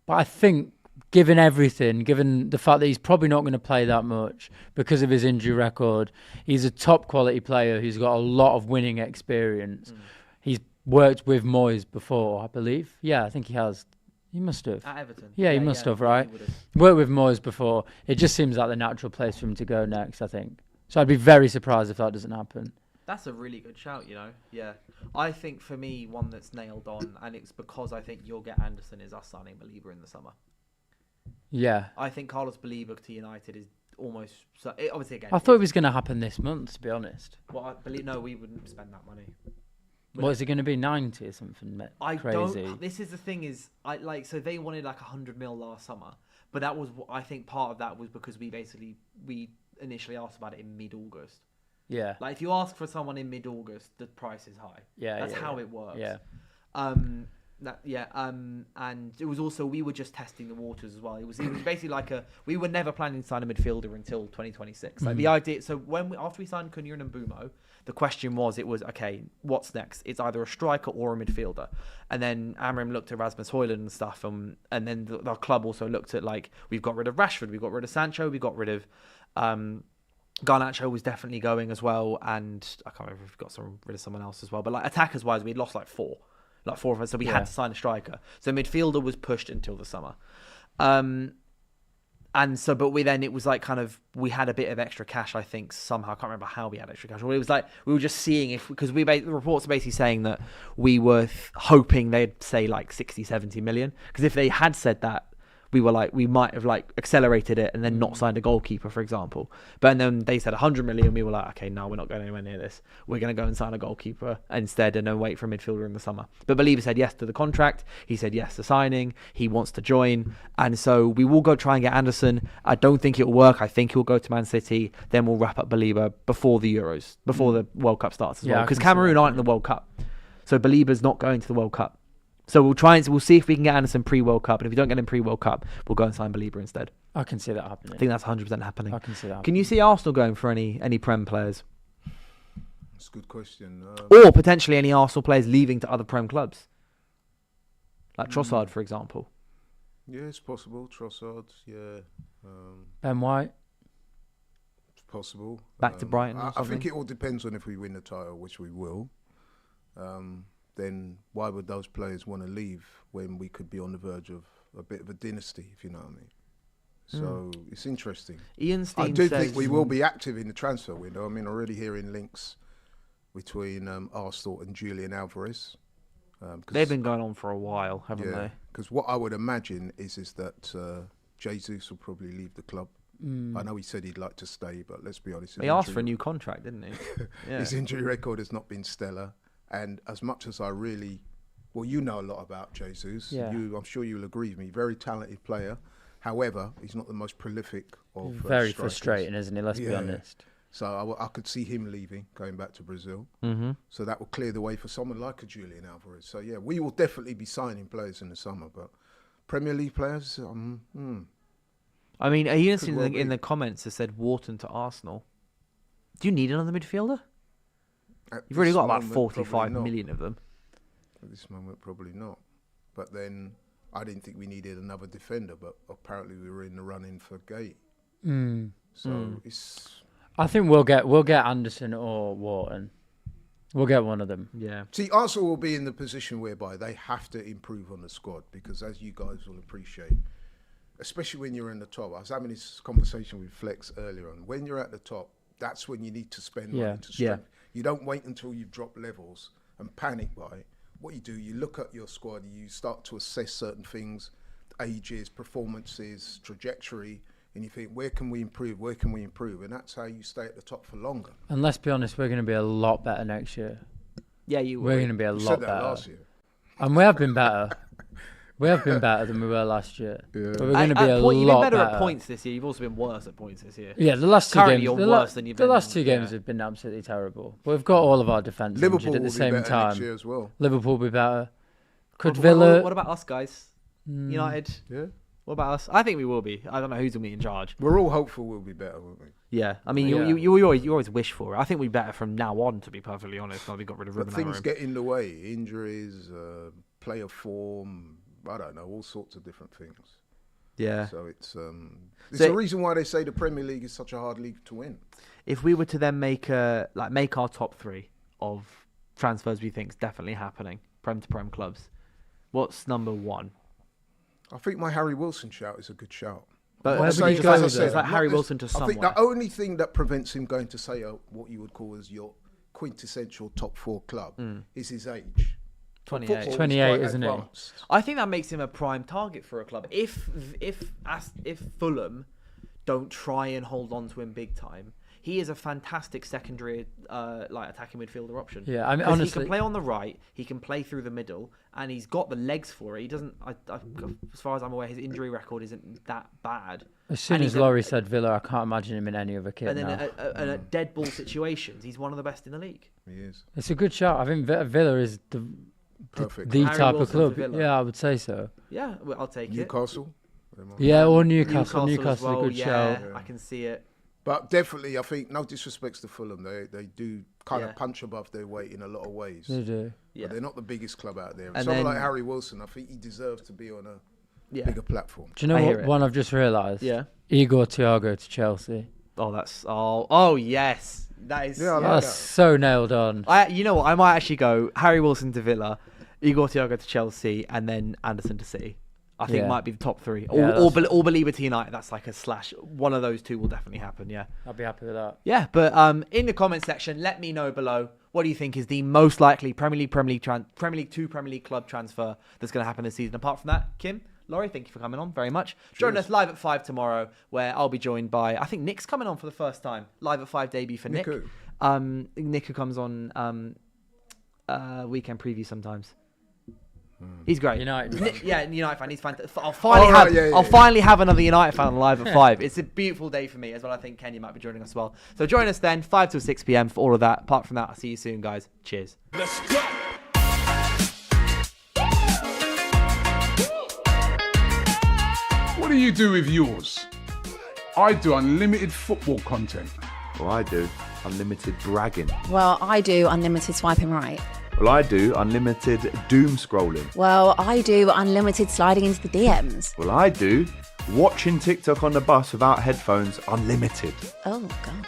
But I think, given everything, given the fact that he's probably not going to play that much because of his injury record, he's a top quality player who's got a lot of winning experience. He's worked with Moyes before, I believe. Yeah, I think he has. He must have. At Everton. Yeah, he must have, he right? would have. Worked with Moyes before. It just seems like the natural place for him to go next, I think. So I'd be very surprised if that doesn't happen. That's a really good shout, you know. Yeah, I think for me, one that's nailed on, and it's because I think you'll get Anderson is us signing Belieber in the summer. Yeah. I think Carlos Belieber to United is almost obviously again. I thought it was going to happen this month, to be honest. Well, I believe no, we wouldn't spend that money. What is it going to be, 90 or something crazy? Don't. This is the thing is, so they wanted like 100 mil last summer, but that was I think part of that was because we initially asked about it in mid-August. Yeah. Like if you ask for someone in mid-August, the price is high. Yeah, That's yeah, how yeah. it works. Yeah. And it was also, we were just testing the waters as well. It was basically like we were never planning to sign a midfielder until 2026. Like the idea, so after we signed Kunir and Mbeumo, the question was, okay, what's next? It's either a striker or a midfielder. And then Amorim looked at Rasmus Højlund and stuff, and then the club also looked at, like, we've got rid of Rashford, we got rid of Sancho, we got rid of Garnacho was definitely going as well, and I can't remember if we got rid of someone else as well. But like attackers wise, we'd lost like four of us, so we had to sign a striker. So midfielder was pushed until the summer, and so but it was like kind of, we had a bit of extra cash, I think, somehow. I can't remember how we had extra cash. Well, it was like we were just seeing because the reports are basically saying that we were hoping they'd say like 60, 70 million, because if they had said that, we were like, we might have like accelerated it and then not signed a goalkeeper, for example. But then they said 100 million. We were like, okay, no, we're not going anywhere near this. We're going to go and sign a goalkeeper instead and then wait for a midfielder in the summer. But Believer said yes to the contract. He said yes to signing. He wants to join. And so we will go try and get Anderson. I don't think it'll work. I think he'll go to Man City. Then we'll wrap up Believer before the Euros, before the World Cup starts as well. Because Cameroon aren't in the World Cup. So Believer's not going to the World Cup. So we'll see if we can get Anderson pre-World Cup, and if we don't get him pre-World Cup, we'll go and sign Belieber instead. I can see that happening. I think that's 100% happening. I can see that. Can you see Arsenal going for any Prem players? That's a good question. Or potentially any Arsenal players leaving to other Prem clubs, like Trossard, for example. Yeah, it's possible. Trossard, yeah. Ben White. It's possible. Back to Brighton. I think it all depends on if we win the title, which we will. Then why would those players want to leave when we could be on the verge of a bit of a dynasty, if you know what I mean? So it's interesting. Ian Steen I do think we will be active in the transfer window. I mean, already hearing links between Arsenal and Julian Alvarez. They've been going on for a while, haven't they? Because what I would imagine is that Jesus will probably leave the club. I know he said he'd like to stay, but let's be honest. He asked for a new contract, didn't he? Yeah. His injury record has not been stellar. And as much as I really, you know a lot about Jesus. Yeah. I'm sure you'll agree with me. Very talented player. However, he's not the most prolific of very strikers. Frustrating, isn't he? Let's be honest. So I could see him leaving, going back to Brazil. Mm-hmm. So that will clear the way for someone like a Julian Alvarez. So yeah, we will definitely be signing players in the summer. But Premier League players, I mean, Ian in the comments has said Wharton to Arsenal. Do you need another midfielder? You've already got about 45 million of them. At this moment, probably not. But then I didn't think we needed another defender, but apparently we were in the running for Gate. So it's. I think we'll get Anderson or Wharton. We'll get one of them. Yeah. See, Arsenal will be in the position whereby they have to improve on the squad, because as you guys will appreciate, especially when you're in the top. I was having this conversation with Flex earlier on. When you're at the top, that's when you need to spend money to strengthen. You don't wait until you've dropped levels and panic buy. What you do, you look at your squad, you start to assess certain things, ages, performances, trajectory, and you think, where can we improve? Where can we improve? And that's how you stay at the top for longer. And let's be honest, we're going to be a lot better next year. Yeah, we're going to be a lot lot better. Last year. And we have been better. We have been better than we were last year. Yeah. But we're going to be a lot better. You've been better at points this year. You've also been worse at points this year. Yeah, the last two Currently games. You're worse than you've been. The last two games have been absolutely terrible. We've got all of our defence injured at the same time. Next year as well. Liverpool will be better. Could Villa? What about us, guys? United? Yeah. What about us? I think we will be. I don't know who's going to be in charge. We're all hopeful we'll be better, won't we? Yeah. I mean, you always wish for it. I think we're better from now on, to be perfectly honest. Now we got rid of Ruben But things Amorim. get in the way. Injuries, player form, I don't know, all sorts of different things. Yeah. So it's a reason why they say the Premier League is such a hard league to win. If we were to then make our top three of transfers we think is definitely happening, Prem to Prem clubs, what's number one? I think my Harry Wilson shout is a good shout. But Where it's would he go with like Harry Wilson to I somewhere. think the only thing that prevents him going to say what you would call as your quintessential top four club is his age. 28. Football is 28, quite isn't it? advanced. I think that makes him a prime target for a club. If Fulham don't try and hold on to him big time, he is a fantastic secondary attacking midfielder option. Yeah, I mean, 'cause honestly, he can play on the right, he can play through the middle, and he's got the legs for it. He doesn't, as far as I'm aware, his injury record isn't that bad. As soon as Laurie said Villa, I can't imagine him in any other kit And then now. at dead ball situations, he's one of the best in the league. He is. It's a good shot. I think Villa is Perfect. the Harry type Wilson of to club. Villa. Yeah, I would say so. Yeah, well, I'll take it. Newcastle. Yeah, or Newcastle. as Newcastle, well, a good yeah, shout. I can see it. But definitely, I think, no disrespects to Fulham, they do kind Yeah. of punch above their weight in a lot of ways. They do. Yeah. But they're not the biggest club out there. And Someone then- like Harry Wilson, I think he deserves to be on a Yeah. bigger platform. Do you know I hear what it. one I've just realised? Yeah. Igor Thiago to Chelsea. Oh, that's oh yes, that is. Yeah, I like That's that. so nailed on. You know what? I might actually go Harry Wilson to Villa, Igor Thiago to Chelsea, and then Anderson to City. I think Yeah. might be the top three. Yeah, Or Belieber to United. That's like a slash. One of those two will definitely happen. Yeah. I'd be happy with that. Yeah, but in the comment section, let me know below what do you think is the most likely Premier League to Premier League club transfer that's going to happen this season. Apart from that, Kim, Laurie, thank you for coming on very much. Join us live at 5 tomorrow, where I'll be joined by, I think Nick's coming on for the first time. Live at 5 debut for Nick. Nick who comes on weekend preview sometimes. He's great. United. United fan. He's fantastic. I'll finally have another United fan on live at 5. It's a beautiful day for me as well. I think Kenya might be joining us as well. So join us then, 5 till 6 p.m. for all of that. Apart from that, I'll see you soon, guys. Cheers. Let's go. What do you do with yours? I do unlimited football content. Well, I do unlimited bragging. Well, I do unlimited swiping right. Well, I do unlimited doom scrolling. Well, I do unlimited sliding into the DMs. Well, I do watching TikTok on the bus without headphones unlimited. Oh, God.